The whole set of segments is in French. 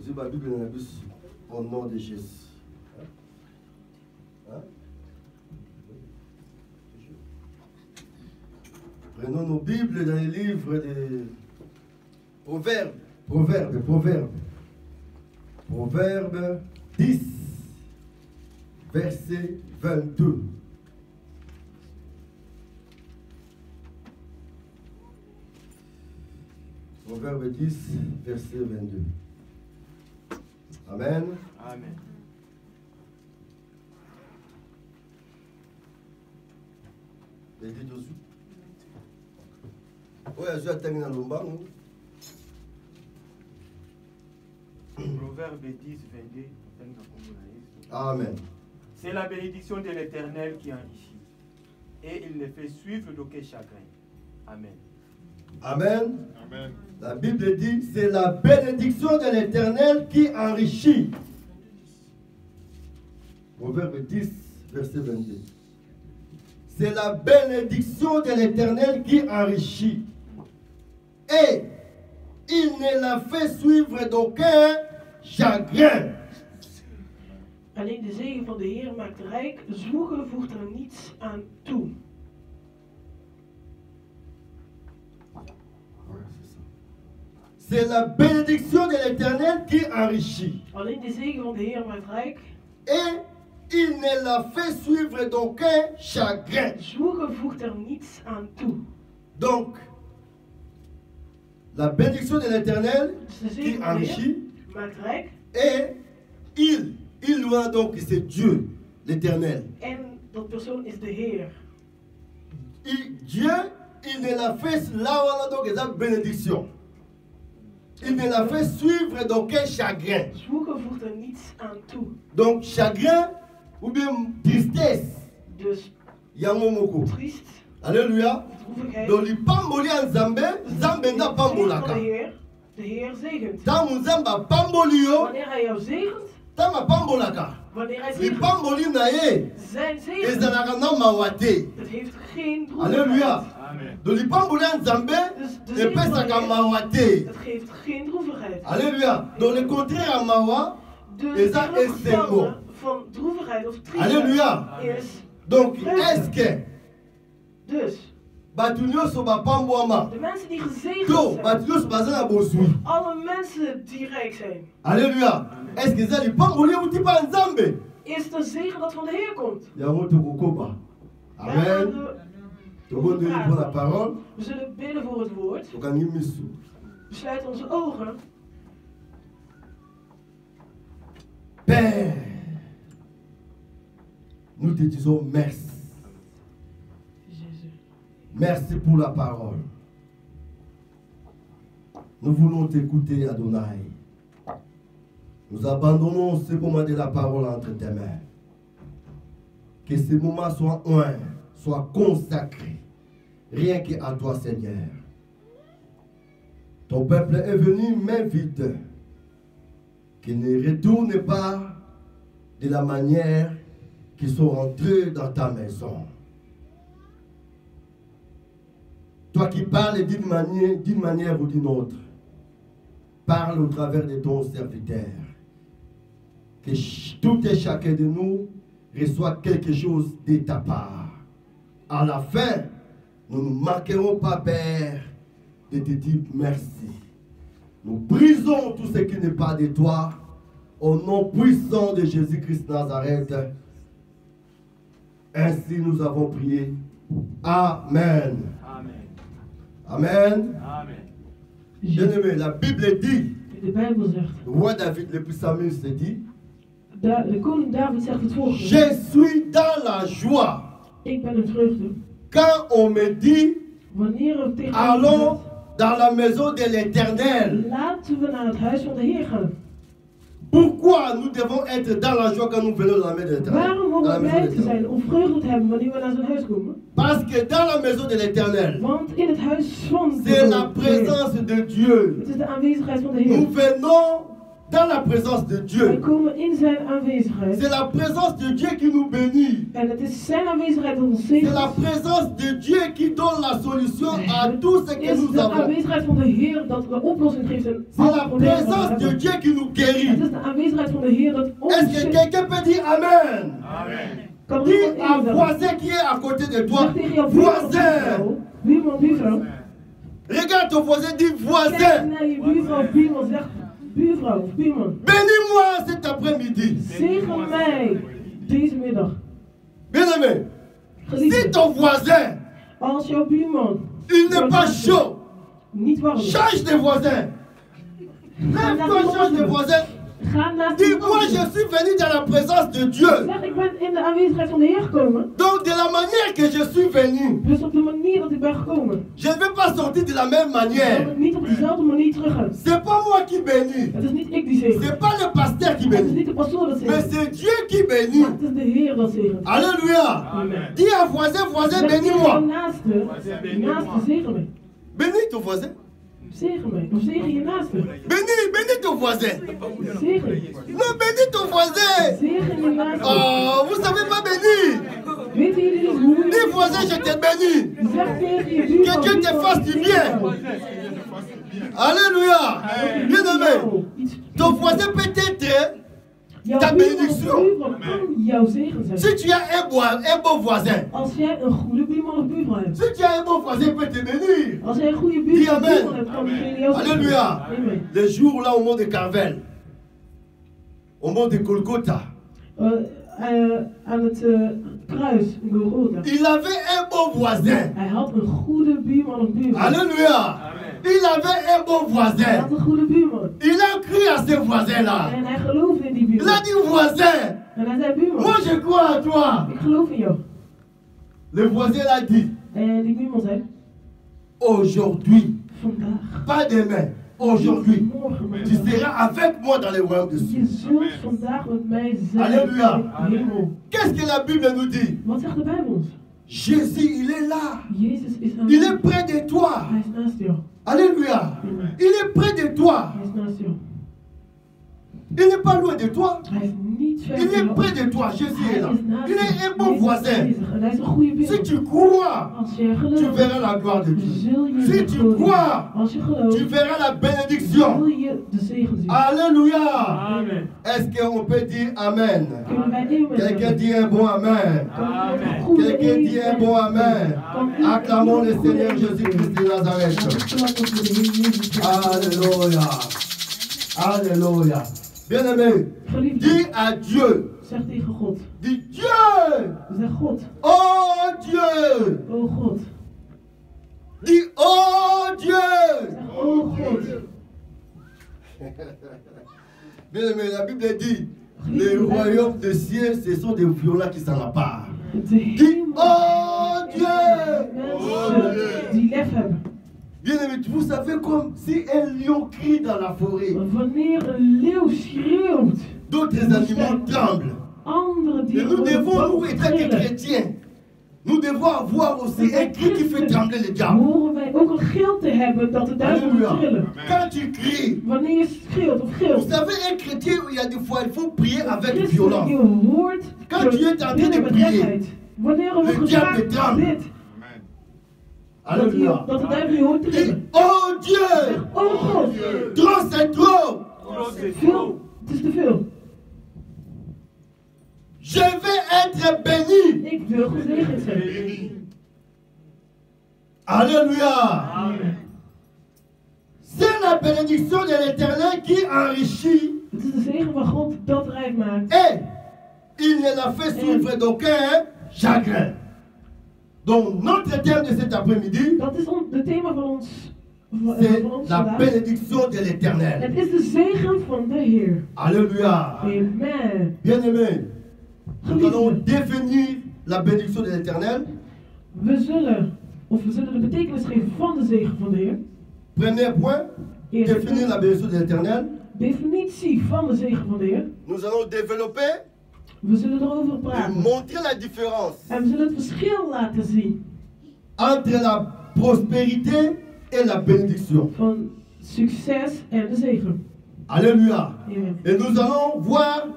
Lisez la Bible au nom de Jésus. Hein? Prenons nos Bibles dans les livres de Proverbes. Proverbe 10, verset 22. Proverbe 10, verset 22. Amen. Amen. Proverbe 10, 22. Amen. C'est la bénédiction de l'Éternel qui enrichit, et il ne fait suivre d'aucun chagrin. Amen. Amen. Amen. La Bible dit, c'est la bénédiction de l'Éternel qui enrichit. Proverbe 10, verset 22. C'est la bénédiction de l'Éternel qui enrichit. Et il ne la fait suivre d'aucun chagrin. Alleen de zegen van de Heer maakt rijk, zwoegen voegt er niets aan toe. C'est la bénédiction de l'Éternel qui enrichit. Alleen de zegen van de Heer maakt rijk. Et il ne la fait suivre d'aucun chagrin. Zwoegen voegt er niets aan toe. Donc, la bénédiction de l'Éternel qui enrichit. Maakt rijk. Et il doit donc, c'est Dieu, l'Éternel. En dat persoon is de Heer. Dieu, il ne la fait là où on a donc la bénédiction. Il ne la fait suivre d'aucun chagrin. Zwoegen voegt er niets aan toe. Donc, chagrin ou bien tristesse. Dus Yamomoko. triest. Alléluia. Droevigheid. Donc, il pamboli en Zambé, Zambé n'a pas molaka. De Heer zegent. Tant Muzamba pambolio, Wanneer hij jou zegent, tant ma pambolaka. wanneer hij Il zegent, pamboli na ye. zijn Et zegen, zanakana mawate. dat heeft geen droevigheid. Alléluia. Amen. Donc, il pamboli en Zambé, Dus de et zegen van pesa de Heer, mawate. dat geeft geen droevigheid. Alléluia. Donc, le contraire à mawa, De et ça est tegenovergestelde van droevigheid of triest Alléluia. is Donc, est-ce que dus Batunyo soba pambouama, de mensen die gezegend to zijn, Batunyo soba zana bosui. alle mensen die rijk zijn, Alléluia. Est-ce que ça li pamboli ou tipa nzambe? is de zegen dat van de Heer komt. Yango to kokoba. Daar gaan Amen. we To bon de pour la parole. We zullen bidden voor het woord. To kangi misu. We sluiten onze ogen. Père, nous te disons merci. Jésus. Merci pour la parole. Nous voulons t'écouter, Adonai. Nous abandonnons ce moment de la parole entre tes mains. Que ce moment soit un, soit consacré. Rien qu'à toi, Seigneur. Ton peuple est venu main vide. Qu'il ne retourne pas de la manière qu'ils sont rentrés dans ta maison. Toi qui parles d'une manière ou d'une autre, parle au travers de ton serviteur. Que tout et chacun de nous reçoit quelque chose de ta part. À la fin, nous ne manquerons pas, Père, de te dire merci. Nous brisons tout ce qui n'est pas de toi. Au nom puissant de Jésus-Christ Nazareth. Ainsi nous avons prié. Amen. Amen. Amen. Amen. Bien-aimé, la Bible dit, De Bijbel zegt, le roi David, le psalmiste dit, de koning David zegt het volgende. je suis dans la joie. Ik ben in vreugde. Quand on me dit, Wanneer er tegen mij allons gezegd, dans la maison de l'Éternel. laten we naar het huis van de Heer gaan. Pourquoi nous devons être dans la joie quand nous venons dans la maison de l'Éternel? Waarom Dans la horen we maison de blij te zijn l'Éternel. of vreugde te hebben wanneer we naar zijn huis komen? Parce que dans la maison de l'Éternel, Want in het huis van de c'est la Heer, présence de Dieu. het is de aanwezigheid van de Nous Heer. venons dans la présence de Wij Dieu. komen in zijn aanwezigheid. C'est la présence de Dieu qui nous bénit. En het is zijn aanwezigheid dat ons C'est zegent. la présence de Dieu qui donne la solution à tout ce Het que is nous de avons. aanwezigheid van de Heer dat de oplossing geeft. En C'est alle la problemen die we présence de hebben. Dieu qui nous Het guérit. is de aanwezigheid van de Heer dat ons Est-ce que quelqu'un peut dire Amen? kan er Dis iemand à in zeggen. voisin qui est à côté de toi, Zeg tegen jouw buurman, voisin. buurman, buurvrouw. Regarde ton voisin, dis Kijk voisin. naar je buurvrouw, buurman, zeg buurvrouw of buurman. Bénis-moi cet après-midi. Zegen mij deze middag. Bien-aimé, si Geliefde, ton voisin, als jouw buurman il n'est pas chaud, niet warm is, change de voisin. Lève-toi, change de voisin. ga naast Dis, iemand moi anders. je suis venu dans la présence de Dieu. Zeg, ik ben in de aanwezigheid van de Heer gekomen. Donc de la manière que je suis venu, Dus op de manier dat ik ben gekomen. je ne vais pas sortir de la même Dat manière. ik niet op dezelfde manier terug ga. C'est pas moi qui bénis. Het is niet ik die zegen. C'est pas le pasteur qui Het is bénit. niet de pastoor dat Mais zegt. c'est Dieu qui Maar bénit. het is de Heer dat zegent. Alléluia. Amen. Dis à voisin, voisin, Zeg tegen jouw bénis-moi. naaste, zegen mij. Bénis ton voisin. Zegen mij. Of zegen je naaste. Bénis ton voisin. Zegen. Non, bénis ton voisin. Zegen je naaste. Oh, vous savez pas bénir. Weten jullie niet hoe Dis je... voisin, je te bénis. Zeg tegen je buurman. Que Dieu te fasse du bien. Alléluia. Bien-aimé, ton voisin peut être, Jouw ta bénédiction. buurman kan jouw zegen zijn. si tu as un bon voisin, Als jij een goede buurman of buurvrouw hebt. si tu as un bon voisin, il peut te bénir. Als jij een goede Dis buurman of amen. buurman hebt, kan diegene jou zegenen. Alléluia. Amen. Les jours là au mont de Carvel, au mont de Golgotha, Aan het kruis, in Golgotha. il avait un bon voisin. Hij had een goede buurman of buurvrouw. Alléluia. Il avait un bon Hij voisin. had een goede buurman. Il a cru à ce voisin-là. En hij geloofde in die Il buurman. a dit voisin, En hij zei, buurman, moi je crois à toi. ik geloof in jou. Le voisin l'a dit, En die buurman zei, aujourd'hui, vandaag, pas demain, aujourd'hui, morgen, maar tu seras avec moi dans les royaumes de je cieux. zult vandaag met mij zijn Alléluia. in de hemel. Qu'est-ce que la Bible nous dit? Wat zegt de Bijbel ons? Jésus, il est là. Jezus is aan Il est près de toi. Hij is naast jou. Alléluia. Il est près de toi. Hij is naast jou. Il n'est pas loin de toi. Hij is niet ver Il van est jou. près de toi. Jésus Hij est là. is naast Il jou. est un bon Hij is voisin. aanwezig. En hij is een goede Si buurman. tu crois, Als jij tu gelooft, verras la gloire de Dieu. zul je Si de tu glorie. crois, Als je gelooft, tu verras la zul bénédiction. je de zegen zien. Alléluia. Amen. Est-ce qu'on peut dire Amen? Kunnen wij amen Quelqu'un zeggen? dit un bon Amen. Kan iemand een Amen. goede Quelqu'un dit un bon amen Amen. zeggen? Acclamons le Seigneur Jésus-Christ de Nazareth. Alléluia. Alléluia. Bien-aimé, Geliefde, dis à Dieu. zeg tegen God. Dis Dieu. Zeg God. Oh Dieu. Oh God. Dis oh Dieu. Zeg oh God. Bien-aimé, la Bible dit, les royaumes des cieux, ce sont des violents qui s'en emparent. De Dis hemel. oh Dieu. Mensen die lef hebben. Bien-aimé, vous savez comme si un lion crie dans la forêt, Wanneer een leeuw schreeuwt, d'autres animaux tremblent. andere Et dieren nous devons, nous, worden étant que trillen. chrétiens, nous devons avoir aussi un cri qui fait trembler le diable. Horen wij ook een gil te hebben dat de duivel moet Alléluia. trillen. Quand tu cries, Wanneer je schreeuwt of vous gilt. savez, un chrétien, il y a des fois, il faut prier avec Christen, violence. je hoort Quand tu es en train de binnen met prier, rechtheid. Wanneer er le wordt diable geraakt tremble. dit, Alléluia. dat de duivel je hoort Dis, trillen. oh Dieu, Oh God, trop c'est trop. veel, het is te veel. Je vais être béni. Ik wil gezegend zijn. Alléluia. Amen. C'est la bénédiction de l'Éternel qui enrichit Het is de zegen van God dat rijk maakt. et il ne l'a fait souffrir d'aucun chagrin. Donc notre thème de cet après-midi, Dat is het thema van ons, c'est van ons la vandaag. bénédiction de l'Éternel. Het is de zegen van de Heer. Alléluia. Amen. Bien-aimés, nous allons Geliefden, définir la bénédiction de l'Éternel. we zullen de betekenis geven van de zegen van de Heer. Premier point, Eerste définir la punt, bénédiction de l'Éternel. definitie van de zegen van de Heer. Nous allons développer We zullen erover et praten. montrer la différence En we zullen het verschil laten zien entre la prospérité et la bénédiction. van succes en de zegen. Alléluia. Amen. Et nous allons voir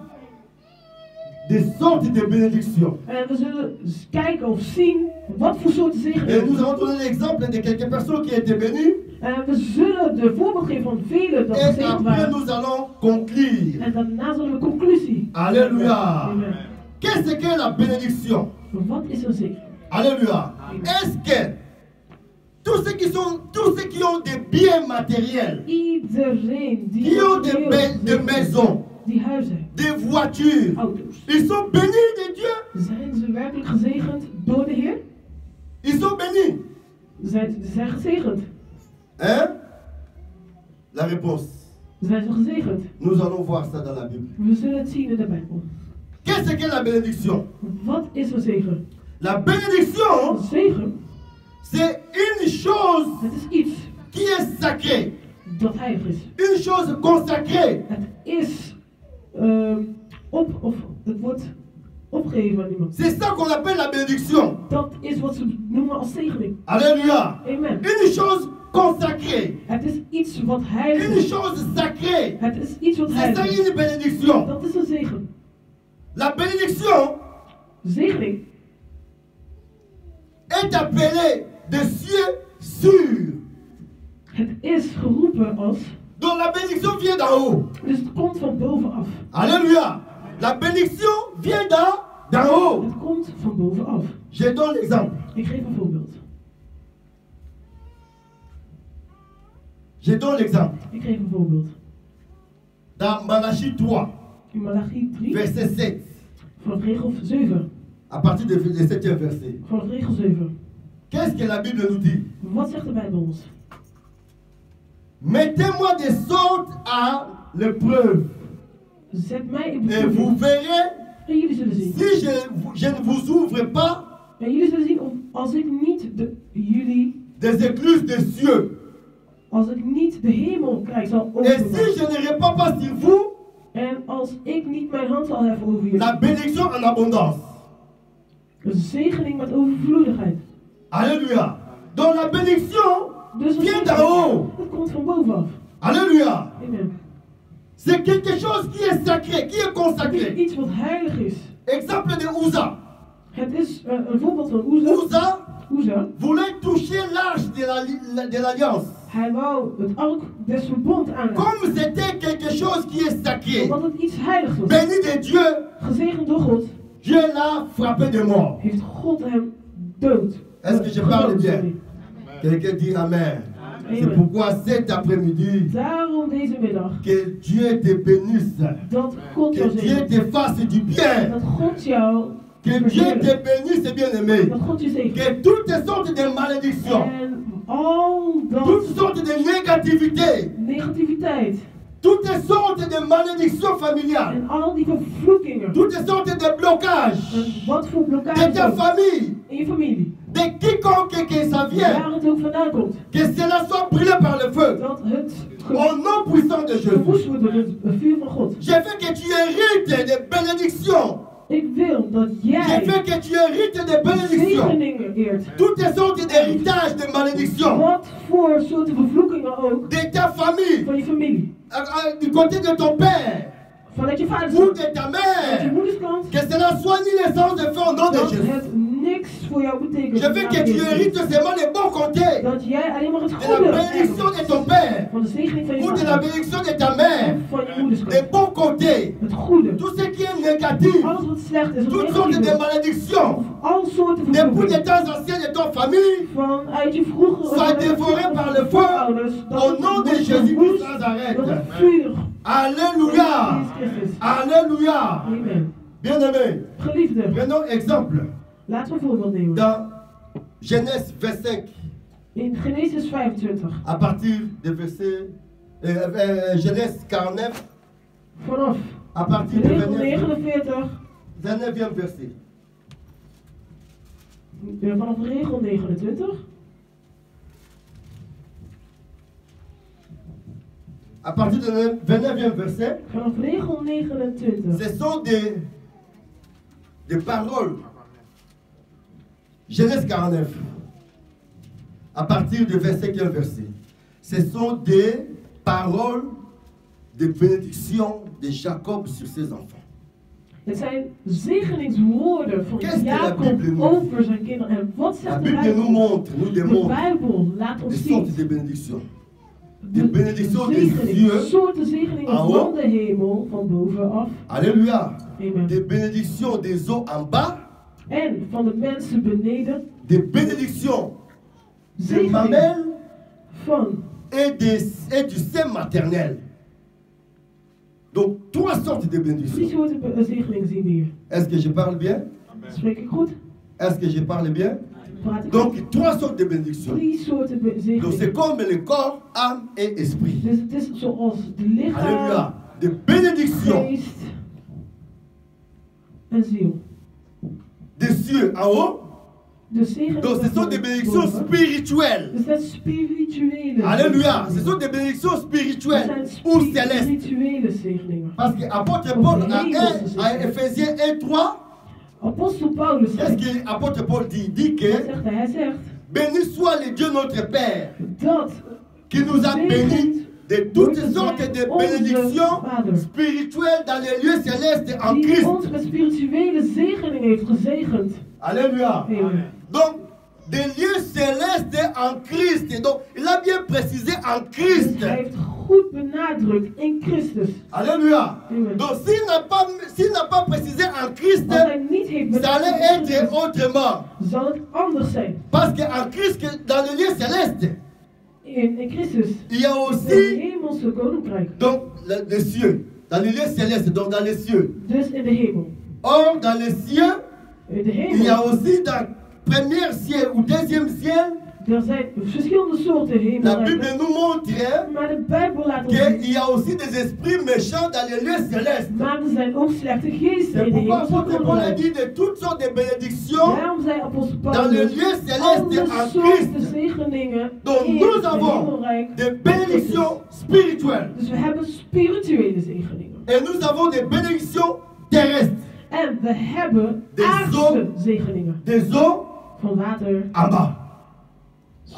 des sortes de bénédictions. En we zullen kijken of zien wat voor soorten zegen Et er nous zijn. allons donner l'exemple de quelques personnes qui étaient bénies. En we zullen de voorbeeld geven van velen dat Et gezegend après, waren. nous allons conclure. En daarna zullen we conclusie. Alléluia. Amen. Qu'est-ce qu'est la bénédiction? Wat is een zegen? Alléluia. Est-ce que tous ceux qui ont des biens matériels, Iedereen die qui ont materieel des maisons, die huizen, des voitures, auto's, ils sont bénis de Dieu. zijn ze werkelijk gezegend door de Heer? Ils sont bénis. Zijn ze gezegend? Hein? La réponse. Zijn ze gezegend? Nous allons voir ça dans la Bible. We zullen het zien in de Bijbel. Qu'est-ce qu'est la bénédiction? Wat is een zegen? La bénédiction, Een zegen, c'est une chose het is iets qui est sacrée, dat heilig is. une chose consacrée. Het is of het wordt opgegeven aan iemand. C'est ça qu'on appelle la bénédiction. Dat is wat ze noemen als zegening. Alléluia. Amen. Une chose consacrée, Het is iets wat heilig une is. chose sacrée. Het is iets wat C'est heilig ça is. une bénédiction. Dat is een zegen. La bénédiction Zegening est appelée de cieux sûrs. het is geroepen als, Donc la bénédiction vient d'en haut. dus het komt van bovenaf. Alléluia. La bénédiction vient d'en haut. Het komt van bovenaf. Je donne l'exemple. Ik geef een voorbeeld. Je donne l'exemple. Ik geef een voorbeeld. Dans Malachie 3, In Malachi 3, verset 7, vanaf regel 7. à partir du 7e verset. Vanaf regel 7. Qu'est-ce que la Bible nous dit? Wat zegt de Bijbel ons? Mettez-moi des sortes à l'épreuve Zet mij in et vous beproeving. verrez En jullie zullen zien. si je ne vous ouvre pas En jullie zullen zien als ik niet des écluses des cieux als ik niet de hemel krijg zal et si openbaar. je ne répands pas sur vous En als ik niet mijn hand zal heffen over jullie. la bénédiction en abondance. Een zegening met overvloedigheid. Alléluia. Donc la bénédiction Dus een vient d'en zegening, haut. dat komt van bovenaf. Alléluia. Amen. C'est quelque chose qui est sacré, qui est Het is consacré. iets wat heilig is. Exemple de Uza. Het is een voorbeeld van Uza. Uza voulait toucher l'arche de l'alliance. Hij wou het ark des verbond aanraken. Comme c'était quelque chose qui est sacré, Omdat het iets heiligs was. béni de Dieu, Gezegend door God, Dieu l'a frappé de mort. heeft God hem dood. Est-ce que je parle gedood, bien? sorry. Quelqu'un dit Amen. C'est Amen. pourquoi cet après-midi, Daarom deze middag, que Dieu te bénisse, dat God jou que Dieu zegent. te fasse du bien, Dat God jou que Dieu verheerlijkt. te bénisse, bien-aimé, Dat God je zegent. que toutes sortes de malédictions, En al dat toutes sortes de négativité, negativiteit toutes sortes de malédictions familiales, en al die vervloekingen. toutes sortes de blocages En wat voor de blokkades ta ook famille, in je familie. de quiconque que ça vient, Waar het ook vandaan komt. que cela soit brûlé par le feu, Dat het au nom puissant de Jésus. verwoest wordt door het vuur van God. Je veux que tu hérites des bénédictions. Ik wil dat Je jij veux que tu hérites des bénédictions. zegeningen eert. Toutes sortes d'héritages de malédictions. Wat voor soorten vervloekingen ook De ta famille, van je familie. du côté de ton père Vanuit je vaders ou kant, de ta vanuit je mère. moeders kant. Que cela soit ni l'essence de feu au nom de Dat Jésus. het niks voor jou betekent. Je veux que tu hérites seulement les bons côtés Dat jij alleen maar het de la goede bénédiction de ton père van de zegening van je ou de la vader. bénédiction de ta mère. Of van je moeders Les kant. bons côtés, Het goede. tout ce qui est négatif, Alles wat slecht is. Wat toutes sortes negatief de is. malédictions, Of al soorten depuis des vervloekingen. temps anciens de ton famille, Vanuit je vroegere soit dévoré par le feu au nom de Jésus-Christ sans door arrêt. het vuur. Alléluia. Jezus Christus. Alléluia. Amen. Bien-aimés, Geliefde, prenons exemple laten we een voorbeeld nemen. dans Genèse 25, In Genesis 25, à partir du verset Genèse 49, vanaf à partir du regel 29e 49, verset. vanaf regel 29, À partir du 29e verset, vanaf regel 29, ce sont des paroles. Genèse 49, à partir du verset 15 verset. Ce sont des paroles des bénédictions de Jacob sur ses enfants. Het zijn zegeningswoorden van Qu'est-ce que la Jacob Bible nous over zijn kinderen. En wat La zegt de Bible nous Bijbel? montre, nous De démontre Bijbel laat des ons sortes zien de bénédictions. de Des bénédictions des zegeningen, cieux. soorten zegeningen en haut. van de hemel, van bovenaf. Alléluia. Amen. Des bénédictions des eaux en bas. En van de mensen beneden. Des bénédictions des Zegeningen mamelles van et du sein maternel. Donc, trois sortes de drie bénédictions. soorten zegeningen zien we hier. Est-ce que je parle bien? Spreek ik goed? Est-ce que je parle bien? Praat ik goed? Donc, trois sortes de bénédictions. Drie soorten Donc, c'est zegeningen. comme le corps, âme et esprit. Dus het is zoals de lichaam, Alléluia. Des bénédictions geest en ziel. des cieux en haut. De zegeningen Donc, ce sont van des bénédictions boven. spirituelles. Dus dat spirituele Alléluia. Ce zegeningen. sont des bénédictions Dat spirituelles zijn ou célestes. spirituele zegeningen. Parce que apôtre Paul à Ephésiens 1:3, Apostel Paulus qu'est-ce zegt, que apôtre Paul dit? Il dit wat que zegt hij? Hij zegt béni soit le Dieu notre Père dat qui nous a bénis de toutes sortes de bénédictions spirituelles dans les lieux célestes en die Christ. ons met spirituele zegeningen heeft gezegend. Alléluia. Amen. Donc, des lieux célestes en Christ. Donc, il a bien précisé en Dus Christ. hij heeft goed benadrukt in Christus. Alléluia. Amen. Donc, s'il n'a pas précisé en Christ, Als hij niet heeft ça allait benadrukt in être Christus, autrement. zal het anders zijn. Parce qu'en Christ, dans les lieux célestes, In Christus, il y a het aussi hemelse koninkrijk. donc, les cieux. Dans les lieux célestes, donc dans les cieux. Dus in de hemel. Or, dans les cieux, In de il y a hemel. aussi dans le premier ciel ou deuxième ciel, Er zijn verschillende soorten la Bible hemelrijken. nous montre Maar de Bijbel laat ons zien. qu'il y a aussi des esprits méchants dans les lieux célestes. Maar er zijn ook slechte geesten C'est in de pourquoi hemelse apôtre Paul a koninkrijk. dit de toutes sortes de bénédictions Daarom zei apostel dans les Paulus, lieux célestes alle en soorten Christ. zegeningen Donc in nous het avons hemelrijk. des bénédictions spirituelles Dus we hebben spirituele zegeningen. et nous avons des bénédictions terrestres, En we hebben Des aardse zegeningen. des eaux Van water en bas.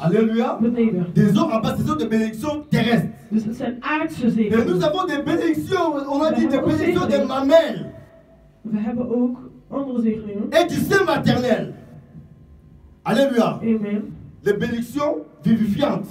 Alléluia. beneden. Des eaux en bas, ce sont des bénédictions terrestres. Dus het zijn aardse Et nous zegeningen. avons des bénédictions, on a dit des bénédictions des mamelles We hebben ook andere zegeningen. et du sein maternel. Alléluia. Amen. Les bénédictions vivifiantes,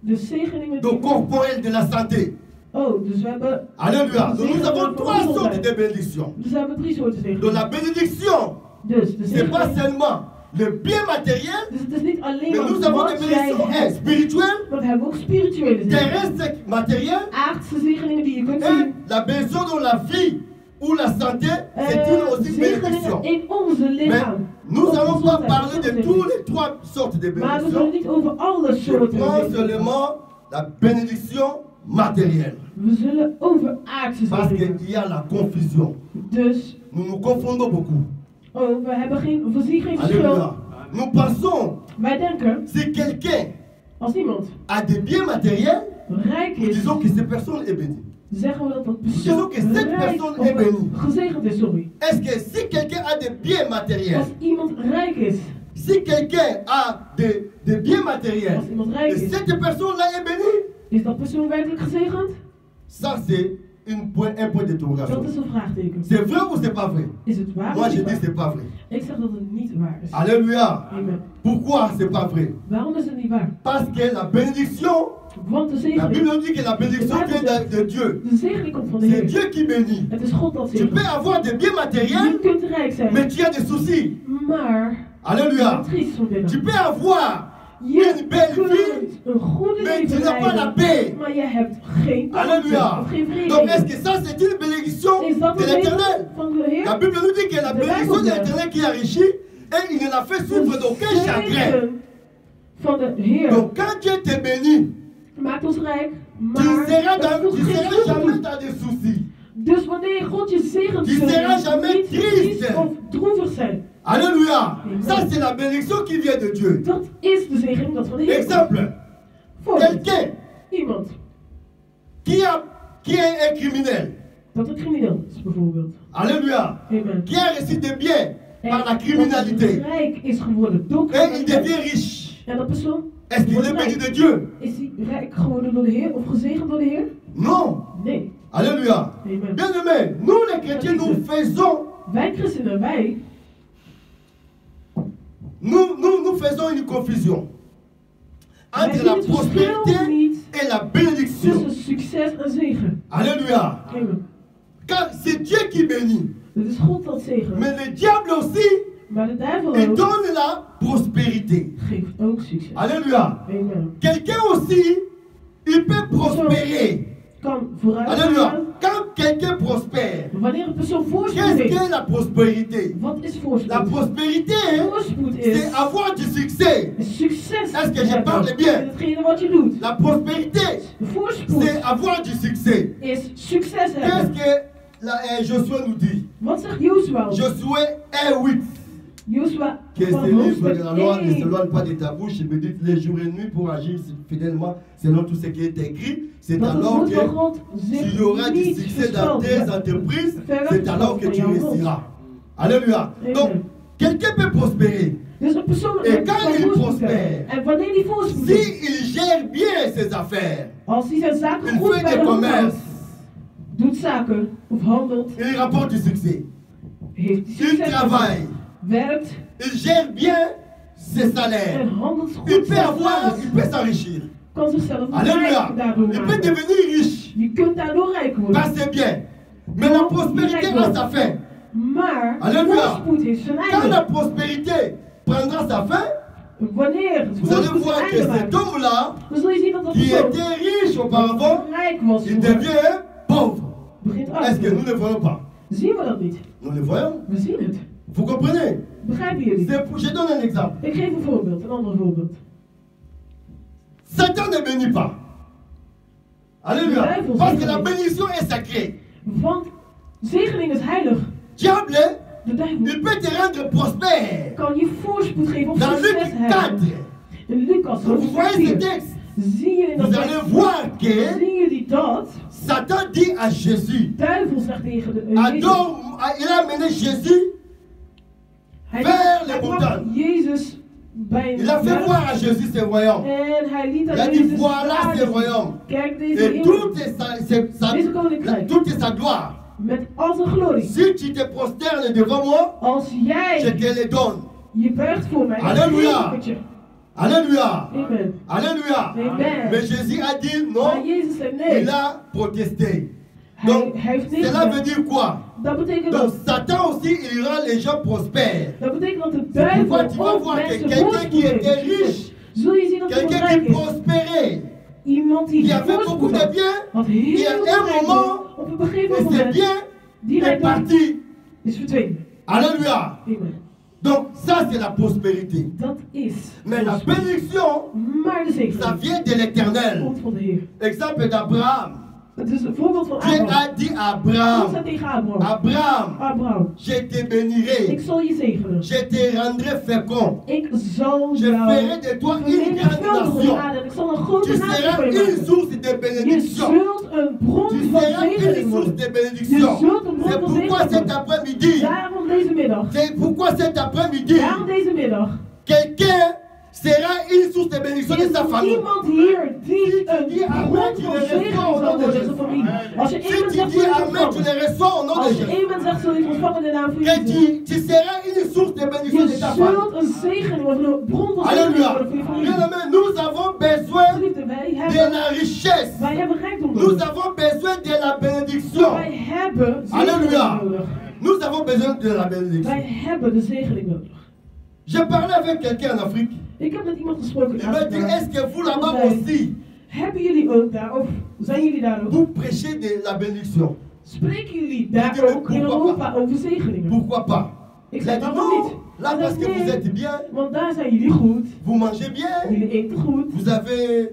De zegeningen donc corporelles de la santé. Oh, dus we hebben... Alléluia. Donc nous avons trois sortes de bénédictions. Dus we hebben drie soorten Donc zegeningen. la bénédiction, Dus de c'est pas zegeningen... seulement le bien matériel, Dus het is niet alleen mais nous avons des wat jij bénédictions hebt. spirituelles, Maar we hebben ook spirituele zegeningen. terrestres, matérielles, Aardse zegeningen die je kunt et zien. la bénédiction dans la vie ou la santé, c'est une aussi bénédiction. Zegeningen in onze Mais lichaam. nous Onze n'allons pas gezondheid, parler de gezondheid. toutes les trois sortes de Maar we zullen bénédictions. niet over alle Je soorten prends zegeningen. seulement la bénédiction matérielle. We zullen over aardse Parce zegeningen. qu'il y a la confusion. Dus, Nous nous confondons beaucoup. oh, we hebben geen, we zien geen verschil. Alléluia. Nous pensons, Wij denken, si quelqu'un als iemand a des biens matériels, rijk nous is, disons que cette personne est bénie. zeggen we dat dat Disons que persoon cette rijk personne of est bénie. gezegend is, sorry. Est-ce que si quelqu'un a des biens matériels, Als iemand rijk is, si quelqu'un a des biens matériels, als iemand rijk et is, cette personne-là est bénie, is dat persoon werkelijk gezegend? ça c'est un point Dat d'interrogation. is een vraagteken. C'est vrai ou c'est pas vrai? Is het waar Moi of je niet dis waar? c'est pas vrai. Ik zeg dat het niet waar is. Alléluia. Amen. Pourquoi c'est pas vrai? Waarom is het niet waar? Parce que la bénédiction, Want de la zegening, Bible nous dit que la bénédiction vient de Dieu. de zegening komt van de C'est Heer. Dieu qui bénit. Het is God dat Tu zegent. peux avoir des biens Je matériels, kunt rijk zijn, mais tu as des soucis. maar Alléluia. triest van Tu binnen. peux avoir Je une belle vie, kunt een goede mais tu leven n'as pas la leiden, paix. maar je hebt geen kalmte Alléluia. of geen Donc est-ce vrede. que ça c'est une bénédiction Is dat de een l'éternel? zegen van de Heer? La Bible nous dit que la De bénédiction de Bijbel l'éternel qui enrichit et il ne l'a fait souffre d'aucun chagrin. zegen van de Heer Donc quand Dieu te bénit, maakt ons rijk, tu maar ne seras, het voegt tu geen seras goed jamais toe. dans des soucis. Dus wanneer God je zegent, Tu zul seras je jamais niet triste. triest of droevig zijn. Alléluia. Ça c'est la bénédiction qui vient de Dieu. Dat is de zegening dat van de Heer komt. Exemple, Voorbeeld. quelqu'un Iemand qui est un criminel. dat een crimineel is bijvoorbeeld. Alléluia. Amen. Qui a reçu des biens En par la dat criminalité. rijk is geworden door Et il criminaliteit. devient riche. En dat persoon Est-ce qu'il est béni de Dieu? Is hij rijk geworden door de Heer of gezegend door de Heer? Non. Nee. Alléluia. Amen. Bien aimé, nous les chrétiens, nous faisons, Wij christenen, wij nous faisons une confusion entre la prospérité et la bénédiction. tussen succes en zegen. Alléluia. Amen. Car c'est Dieu qui bénit. Het is God dat zegent. Mais le diable aussi, Maar de duivel il ook donne la prospérité. geeft ook succes. Alléluia. Amen. Quelqu'un aussi, il peut prospérer. Kan vooruit Alléluia. gaan. Quand quelqu'un prospère, Wanneer een persoon voorspoed qu'est-ce heeft. qu'est la prospérité? Wat is voorspoed? La prospérité, Voorspoed c'est is avoir du succès. succes. Est-ce que je hebben parle bien? in hetgene wat je doet. La prospérité, De voorspoed c'est avoir du succès. is succes Qu'est-ce hebben. que Josué nous dit? Wat zegt Jozua? Josué 1:8. Jozua Que van ce livre hoofdstuk de la loi ne 1. s'éloigne pas de ta bouche et médite les jours et nuits pour agir fidèlement selon tout ce qui est écrit. C'est Dat het alors woord van que God tu zich auras du niet succès dans tes verspelt. entreprises. C'est alors que tu réussiras. Alléluia. Amen. Donc, quelqu'un peut prospérer. Dus een persoon Et quand kan il voorspoed prospère, hebben. En wanneer die voorspoed heeft, S'il gère bien ses affaires, als hij zijn zaken il goed fait bij des de hand commerces, houdt, doet zaken of handelt, il rapporte du succès. heeft hij Il succes, travaille, werkt il gère bien ses en salaires. handelt Il goed peut zijn avoir, salaris. il peut s'enrichir. Kan zichzelf Alléluia. rijk daardoor Il peut maken. devenir riche. Je kunt daardoor rijk worden. Ça c'est bien. Mais la prospérité a sa fin. Maar Alléluia. voorspoed heeft zijn Quand la einde. prospérité prendra sa fin, Wanneer het vous allez voorspoed voir zijn que einde cet maakt, homme-là, dan zul je zien dat dat qui persoon était riche auparavant, rijk was. il devient pauvre. Begint Est-ce af. que nous ne le voyons pas? Zien we dat niet? Nous le voyons. We zien het. Vous comprenez? Begrijpen jullie? Je donne un exemple. Ik geef een voorbeeld, een ander voorbeeld. Satan ne bénit pas. Alléluia. Parce que la bénédiction est sacrée. Want zegening is heilig. Diable, De duivel il peut te rendre prospère. kan je voorspoed geven of Dans succes Luc 4, hebben. In Lucas vous hoofdstuk voyez ce 4 texte. zie je in dat Vous allez tekst, voir que zien jullie dat Satan dit à Jésus, duivel zegt tegen de Jezus, il a amené Jésus, hij vers les bracht montagnes. Jezus bij Il a fait berg voir à Jésus ses royaumes. en hij liet Il aan a dit, Jezus voilà ses vragen. royaumes. Kijk deze Et hemel toute Deze koninkrijk. sa gloire. met al zijn glorie. Si tu te prosternes devant moi, Als je jij te les donne. je buigt voor mij, dan Alléluia. geef ik het je. Alléluia. Amen. Alléluia. Amen. Mais Jésus a dit Maar non, Jezus zei nee. il a protesté. Hij Donc, heeft nee cela gezegd. veut dire quoi? Dat betekent Donc, dat. Satan aussi, il rend les gens prospères. Dat betekent dat de pourquoi tu duivel vas ook voir que mensen quelqu'un qui voorspoed était heeft. riche, Zul je zien dat iemand Quelqu'un rijk qui is. prospérait, Iemand die qui avait beaucoup voorspoed de had. biens, Had il y heel a veel un rijkdom. moment, Op een gegeven et ses moment biens die est rijkdom parti. is verdwenen. Alléluia. Amen. Donc, ça, c'est la prospérité. Dat is. Mais la voorspoed. bénédiction, Maar de zegen ça vient de l'éternel. komt van de Heer. Exemple d'Abraham. Het is een voorbeeld van Dieu Abraham. a dit à God Abraham, zei tegen Abraham. Abraham, Abraham, je te ik bénirai, zal je zegenen. je te rendrai fécond, Ik zal je jou ferai de toi une grande vermenigvuldigen nation. en ik zal een Tu grote natie seras voor je une maken. source de Je bénédiction. zult een bron Tu van seras une zegening source worden. de bénédiction. C'est pourquoi cet après-midi, Daarom deze middag. c'est pourquoi cet après-midi, Daarom deze middag. quelqu'un sera une source de bénédiction de Is sa er famille. iemand hier die een bron van zegening zal worden in zijn familie? Als je Si amen tu zegt, dis zul je het Amen, tu ontvangen. le reçois au nom de Als je Jésus. amen zegt, zul je het ontvangen in de naam van Que Jezus. tu seras une source de bénédiction Je de ta famille. zult een zegening worden, een bron van zegening Alléluia. worden voor je familie. Bien aimé, nous avons besoin Geliefde, wij de hebben la richesse. rijkdom Nous nodig. avons besoin de la bénédiction. Wij hebben Alléluia. zegening nodig. Nous avons besoin de la bénédiction. Wij hebben de zegening nodig. J'ai parlé avec quelqu'un en Afrique. Ik heb met iemand gesproken in Il m'a dit, Afrika. est-ce que vous là-bas aussi, Hebben jullie ook daar, of zijn jullie daar ook? vous prêchez de la bénédiction? Spreken jullie daar Ik denk, ook in pourquoi Europa over zegeningen? Pourquoi pas? Ik Il a zeg dit waarom non, niet? là Hij parce zegt, que vous nee, êtes bien, want daar zijn jullie goed. vous mangez bien, Jullie eten goed. vous avez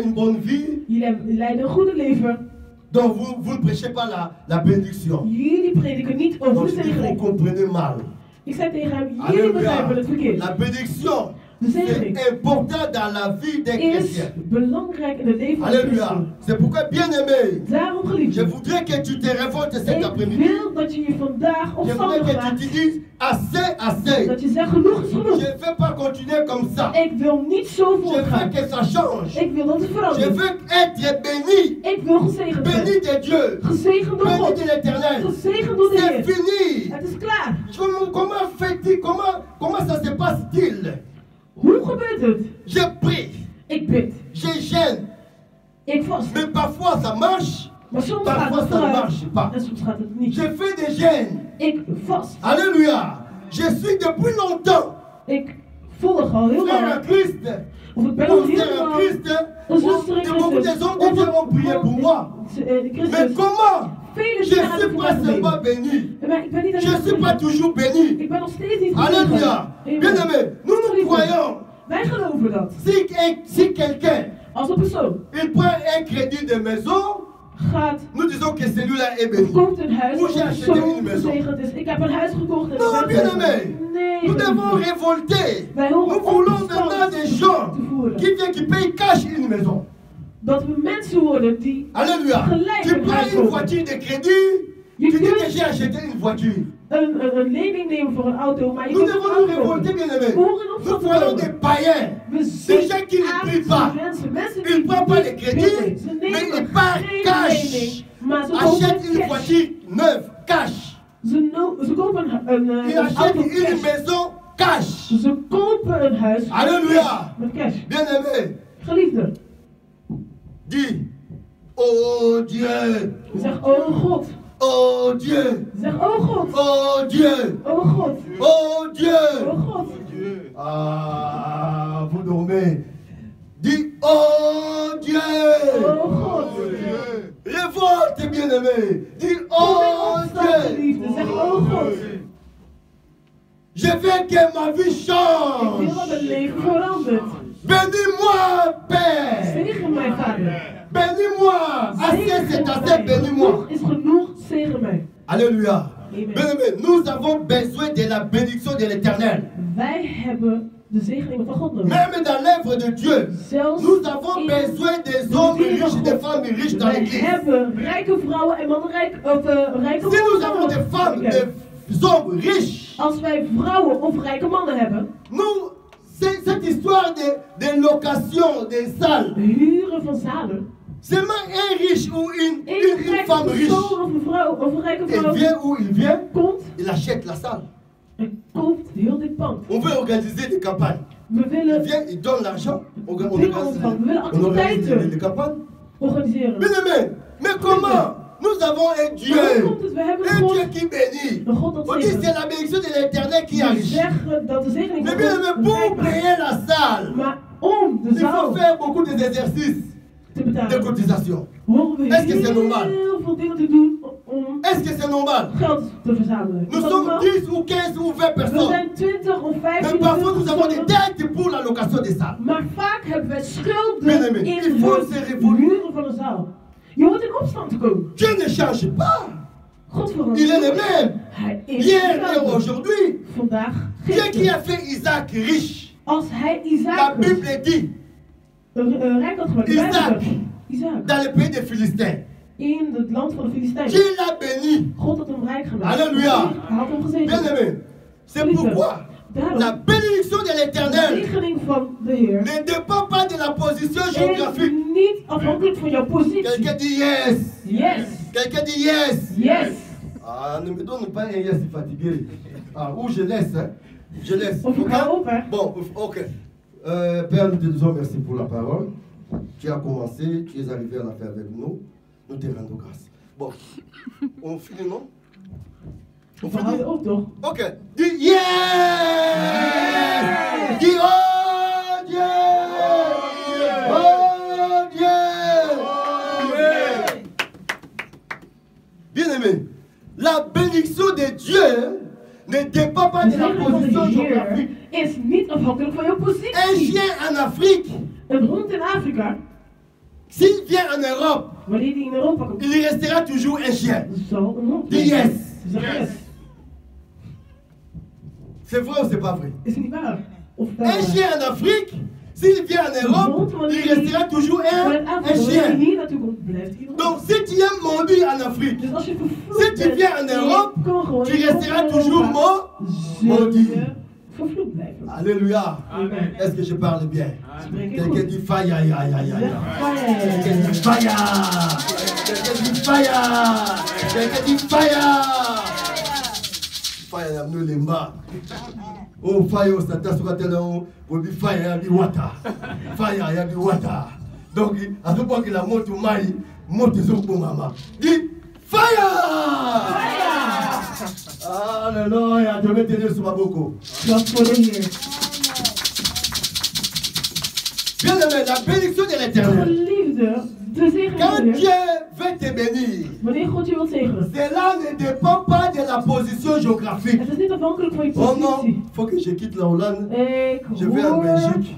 une bonne vie, Jullie leiden een goede leven. donc vous ne prêchez pas la bénédiction. Jullie prediken niet over Donc de je dis, vous zegening. comprenez mal. Ik zei tegen hem, jullie begrijpen het Alléluia. verkeerd. La bénédiction, De zegening c'est important dans la vie des is chrétiens. belangrijk in het leven van de Alléluia. christen. C'est pourquoi, bien-aimé, Daarom, je geliefde, voudrais que tu te révoltes cet ik après-midi. wil dat je je vandaag Je voudrais opstandig que tu maakt. te dises assez, assez. Dat je zegt, genoeg is Je genoeg. ne veux pas continuer comme ça. Ik wil niet zo Je veux voortgaan. que ça change. Ik wil dat het Je verandert. veux être béni. Ik wil gezegend Béni zijn. de Dieu. Gezegend door Béni God. de l'éternel. Gezegend door de C'est Heer. fini. Het is klaar. Comment fait-il? Comment ça se passe-t-il? Hoe gebeurt het? Je prie. Ik bid. Je gêne. Ik vast. Mais parfois ça marche. Maar soms gaat Parfois het ça ne vooruit. marche pas. En soms gaat het niet. Je fais des gênes. Ik vast. Alléluia. Je suis depuis longtemps Ik volg al heel frère en lang. Christ. Of ik ben al Ou heel sœur en lang. Christ. Een zuster in Et beaucoup des hommes de Dieu ont prié pour moi. Mais Christus. comment? Vele Je sterren ne suis hebben pas voor mij seulement gebeden. béni. Maar ik ben niet Je ne alleen suis pas gebeden. toujours béni. Ik ben nog steeds niet Alléluia. Amen. Bien-aimé, nous croyons. Wij geloven dat. Si quelqu'un Als een persoon il prend un crédit de maison, gaat, nous disons que celui-là est béni. koopt een huis, Hoe als j'ai een acheté une persoon maison. gezegend is. Ik heb een huis gekocht en Non, ik ben bien-aimé. gezegend. Nee, Nous devons geliefde. révolter. Wij Nous horen voulons opstand maintenant des gens te voeren. qui payent cash une maison. Dat we mensen worden die Alléluia. Gelijk Tu een prends huis une kopen. voiture de crédit, Je tu dis kunt que j'ai acheté une voiture. een lening nemen voor een auto, maar je Nous kunt devons een nous auto révolter, kopen. bien-aimés. We horen Nous opstand te voyons des komen. païens. We Des gens qui ne prient pas. mensen Ils ne prennent pas les crédits, Ze mais nemen ils partent geen cash. lening, maar ze Achètent kopen une cash. voiture neuve, cash. Ze kopen Ils een achètent auto une cash. maison cash. Ze kopen een huis Alléluia. met cash. Bien-aimé, Geliefde, dis, oh Dieu, zeg oh God. oh Dieu, Zeg oh God. oh Dieu, Oh God. oh Dieu. Oh God. Ah, vous dormez. Dis, oh Dieu. Oh God. Révolte, bien-aimé. Dis, Kom in oh opstand, Dieu. geliefde. Zeg oh God. Je veux que ma vie Ik change. wil dat mijn leven verandert. Bénis-moi, Père. Zegen mij, Vader. Bénis-moi. Assez, c'est assez, bénis-moi. Genoeg is genoeg, zegen mij. Alléluia. Amen. Bien-aimé, nous avons besoin de la bénédiction de l'Éternel. Wij hebben de zegeningen van God nodig. Même dans l'œuvre de Dieu, Zelfs nous avons in besoin des de hommes bediening van riches, des God. femmes riches dans Wij l'église. hebben rijke vrouwen en mannen rijke Si nous mannen avons des femmes, nodig. des hommes riches, Als wij vrouwen of rijke mannen hebben, nous, c'est cette histoire de location des salles. huren van zalen. Seulement un riche ou une Eén rijke femme riche, persoon of een vrouw of een rijke il vrouw vient où il vient, komt il achète la salle. en koopt heel dit pand. On veut organiser des campagnes. We Il willen vient, il donne l'argent, on We organise willen activiteiten les campagnes. organiseren. Bien aimé, mais comment? Nous avons un Dieu, Maar hoe komt het? We hebben un een Dieu God, qui bénit. een God dat On dit c'est zegent. la bénédiction de l'éternel qui est We riche. zeggen dat de zegening Mais van bien aimé, God pour rijk maakt. payer la salle, Maar om de il faut zaal faire beaucoup d'exercices, te de betalen, cotisations. horen we Est-ce que c'est normal? heel veel dingen te doen om Est-ce que c'est normal? geld te verzamelen. Nous Is dat sommes normaal? 10 ou 15 ou 20 We personnes. zijn 20 of 15 Mais parfois of nous avons des 20 dettes pour la location des salles. maar vaak hebben wij schulden Bien-aimé, in il faut het se révolter. huren van een zaal. Je hoort in opstand te komen. Dieu ne change pas. God verandert. Il est le même. Hij is Hier et dezelfde. aujourd'hui. Vandaag, Dieu qui gisteren. a fait Isaac riche. Als hij La Isaac Bible dit rijk had gemaakt, Isaac. Isaac, dans le pays des Philistins. in het land van de Filistijnen. Dieu l'a béni. God had hem rijk gemaakt. Alléluia. Hij had hem Bien gezegend. aimé. C'est pourquoi Daarom, la bénédiction de de l'éternel zegening van de Heer ne dépend pas de la position is géographique. niet afhankelijk van jouw positie. Quelqu'un dit yes. Yes, Quelqu'un dit yes. yes. Ah, ne me donne pas un yes fatigué. Ah, ou je laisse. Hein. Je laisse. Of ik Ok? hou op, hè. Bon, ok. Père, nous te disons merci pour la parole. Tu as commencé, tu es arrivé à la faire avec nous. Nous te rendons grâce. Bon, on finit, non? On We finit? houden op, toch? Ok. Dis yes! Dis oh Dieu! Oh Dieu! Bien aimé, la bénédiction de Dieu ne dépend pas De de la zegening van position de géographique. Heer is niet afhankelijk van jouw Un positie. chien en Afrique, Een hond in Afrika, s'il vient en Europe, wanneer die in Europa komt, il restera toujours un chien. zal een hond Dis zijn. yes. Zeg yes. C'est vrai ou c'est pas vrai? Is het niet waar? Un chien en Afrique, s'il vient en Europe, il restera toujours un chien. Donc si tu es mordu en Afrique, si tu viens en Europe, tu resteras toujours maudit. Alléluia. Est-ce que je parle bien? Quelqu'un dit fire, ya, ya, ya, ya. Quelqu'un dit fire. Quelqu'un dit fire. Quelqu'un dit fire. Fire, il a amené les mains. Oh, fire, ça t'a sur la télé, on dit fire, il y a du water. Fire, il y a du water. Donc, à ce point que la moto maille, moto sur pour maman. Dit fire! Alléluia, je vais t'aider sur ma boko. Bien aimé, la bénédiction de l'Éternel. Quand Dieu veut te bénir, cela ne dépend pas de la position géographique. Oh non, il faut que je quitte la Hollande. Je vais en Belgique.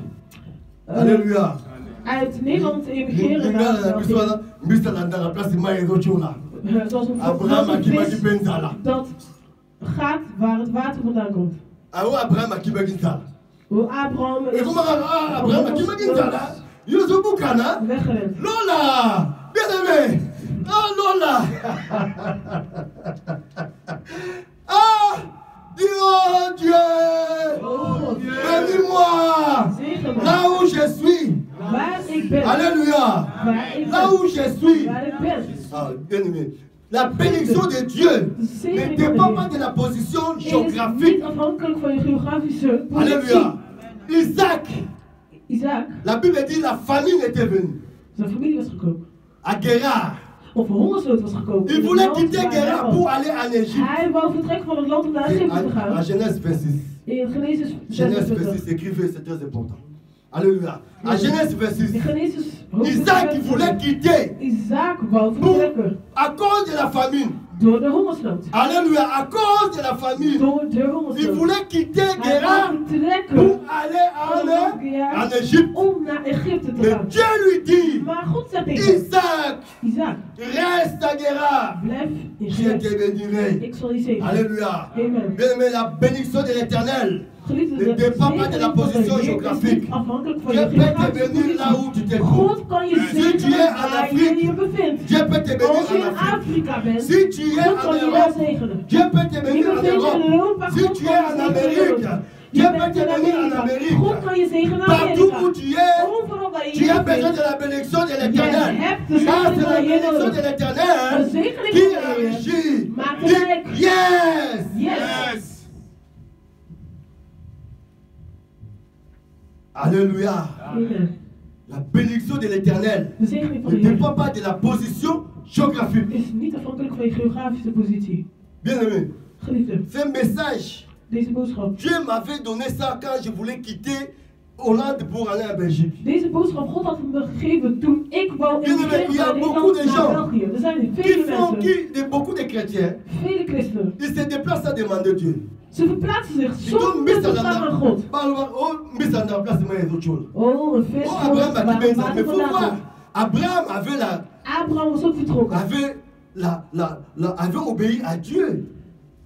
Alléluia. Uit Nederland emigreren naar la place de Maïrochola. Abraham a dit Benzala. Dat gaat waar het water vandaan komt. Abraham a dit Benzala. Abraham is Abraham a dit Benzala. weggerend. Lola, bien aimé. Ah Lola. Ah Dieu, bénis-moi. Là où je suis. Alléluia. Là où je suis. Ah, bien aimé. La bénédiction de Dieu ne dépend pas de la position géographique. Alléluia. Isaac. La Bible dit la famine était venue. À Gerar. Il voulait quitter Gerar pour aller en Égypte. À Genèse 26. Genèse 26, écrivez, c'est très important. Alléluia. À Genèse 26, Isaac voulait quitter à cause de la famine. Alléluia. À cause de la famine, il voulait quitter Gerar pour aller en Égypte. Mais Dieu lui dit, Isaac, reste à Gerar. Je te bénirai. Alléluia. Bien aimé, la bénédiction de l'Éternel ne dépend pas de la position géographique. Dieu peut te bénir là où tu te trouves. Si tu es en Afrique, Dieu peut te bénir en Afrique. Si tu es en Europe, Dieu peut te bénir en Europe. Si tu es en Amérique, Dieu peut te bénir en Amérique. Partout où tu as besoin de la bénédiction de l'Éternel. Ça, c'est la bénédiction de l'Éternel qui enrichit. Yes! Alléluia. La bénédiction de l'Éternel ne dépend pas de la position géographique. Bien aimé, ce message, Dieu m'avait donné ça quand je voulais quitter Hollande pour aller en Belgique. Il y a beaucoup de gens beaucoup de chrétiens, ils se déplacent à demander Dieu. Ze verplaatsen zich zonder te staan aan God. Abraham was ook vertrokken. Avait obéi à Dieu.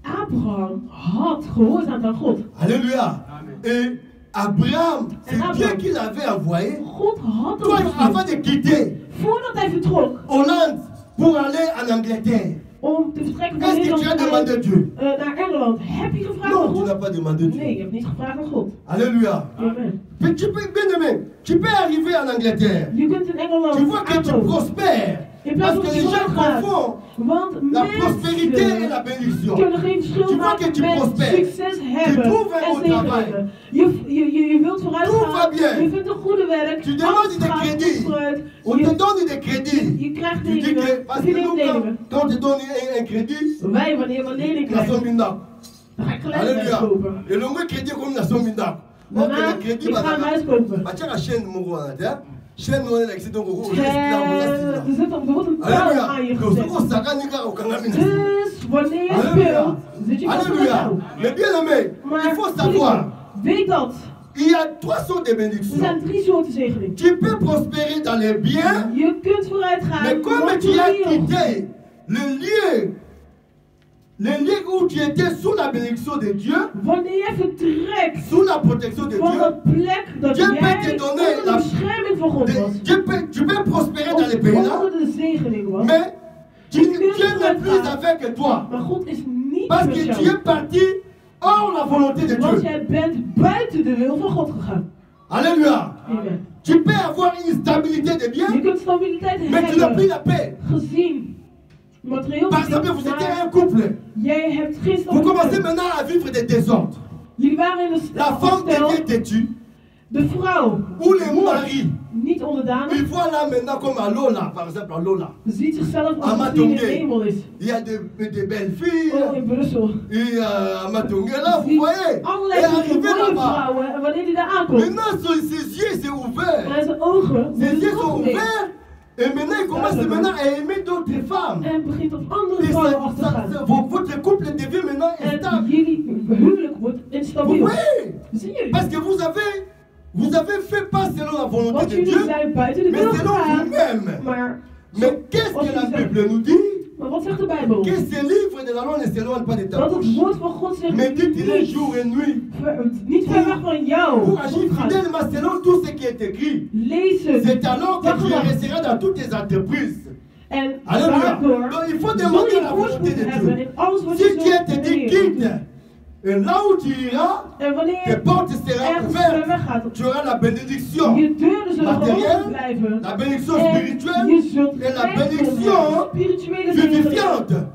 Abraham had gehoorzaamd aan God. Alléluia. Et Abraham, c'est Dieu qui l'avait envoyé. God had toi, avant de quitter voordat hij vertrok, Hollande pour aller en Angleterre. Om te vertrekken van Nederland naar Engeland. Heb je gevraagd aan God? Nee, je hebt niet gevraagd aan God. Alléluia. Amen. Tu peux arriver en Angleterre. Je kunt in Engeland tu vois que tu prospères. Parce que les gens confondent la prospérité et la bénédiction. Tu vois que tu prospères. Tu trouves un bon travail. Je wilt vooruit Tout va gaan. bien. Je vindt een goede werk. Tu demandes des crédits. On te donne des crédits. Je krijgt Tu dis que parce que nous, quand on te donne un crédit, wij, wanneer we een lening la krijgen, somme dan ga ik gelijk huis kopen. Et le moins crédit comme la somme minda. Daarna, ik ga een huis kopen. Tu as la chaîne mon chaîne on est donc au Er zit bijvoorbeeld een touw aan je gezet. Dus wanneer je speelt, zit je vast aan een touw. Mais bien aimé, il faut savoir. Weet dat. Il y a trois sortes de Er bénédictions. zijn 3 soorten zegeningen. Tu peux prospérer dans les biens, Je kunt vooruit gaan. mais comme tu as quitté le lieu le lieu où tu étais sous la bénédiction de Dieu, Wanneer je vertrekt sous la protection de van Dieu, dat plek dat Dieu jij peut te donner onder de bescherming van God was. tu peux prospérer dans Als les pays-là, onder de zegening was. mais Dieu n'est plus avec toi. Maar God is niet Parce met que jou. tu es parti hors la volonté de Want Dieu. jij bent buiten de wil van God gegaan. Alléluia. Amen. Tu peux avoir une stabilité de Je bien, kunt stabiliteit mais tu n'as plus hebben. la paix. Gezien. Materieel Par gezien, exemple, vous étiez maar un couple. jij hebt geen Vous commencez stabiliteit. maintenant à vivre des désordres. Jullie waren in de La femme stel. devient têtue, De vrouw ou les wordt maris. niet onderdanig. Il voit là maintenant comme à Lola, par exemple à Lola. Ziet zichzelf als Ama een die in de Tonge. hemel is. Il y a des belles filles. Oh, in Brussel. Et à Matongue là, vous Ziet voyez. allerlei Et arrivé mooie là-bas. vrouwen. En wanneer die daar aankomt, Maintenant, ses yeux s'est ouvert. en zijn ogen Ses worden yeux sont opgericht. ouverts. Et maintenant, il commence maintenant à aimer d'autres femmes. En begint op andere Et vrouwen af te gaan. votre couple devient maintenant En instable. jullie huwelijk wordt Vous instabiel. voyez. Zien jullie? Parce que vous avez fait pas selon la volonté Want de jullie Dieu, zijn buiten de mais wil selon gegaan. vous-même. Maar, Mais qu'est-ce als que la jullie zijn- Bible nous dit? maar wat zegt de Bijbel? Que ce livre de la loi ne s'éloigne pas de ta Dat bouche. het woord van God zegt Mais dit-il niet, jour et nuit. niet ver weg van jou. Pour agir Opgaan. fidèlement selon tout ce qui est écrit. Lees het. C'est alors que Dag tu en nacht. resteras dans toutes tes entreprises. En Alléluia. daardoor Donc il faut zul demander je la volonté voorspoed de hebben Dieu. in alles wat Si je Dieu zult te dit doen. quitte, et là où tu iras, En wanneer tes portes seront ergens ver ouvertes. weg gaat, Tu auras la bénédiction. je deuren zullen Matériel, geopend blijven. la bénédiction En spirituelle je zult et la rijkdom bénédiction hebben, spirituele zegeningen. vivifiante.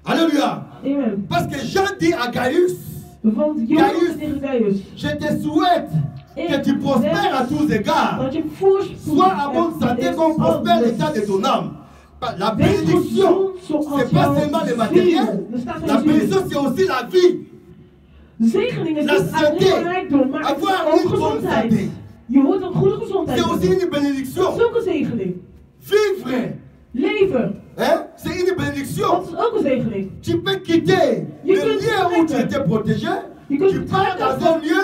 Alléluia. Amen. Parce que Jean dit à Gaius, Want Gaius. Johannes tegen Gaius. je te souhaite que tu prospères à tous égards. Dat je voorspoed Sois à bonne santé hebt comme in prospère alles. l'état de ton âme. La Wees bénédiction, gezond zoals c'est pas jouw seulement le ziel. matériel. Er staat La geen ziel. bénédiction, c'est aussi la vie. Zegening is La niet alleen santé. maar rijkdom, maar het is Avoir ook une bonne gezondheid. santé. Je hoort een goede gezondheid. C'est aussi hebben. une bénédiction. Dat is ook een zegening. Vivre, Leven, hein, c'est une bénédiction. dat is ook een zegening. Tu peux quitter Je le kunt lieu où tu vertrekken. étais protégé. Je kunt Tu pars vertrekken dans un lieu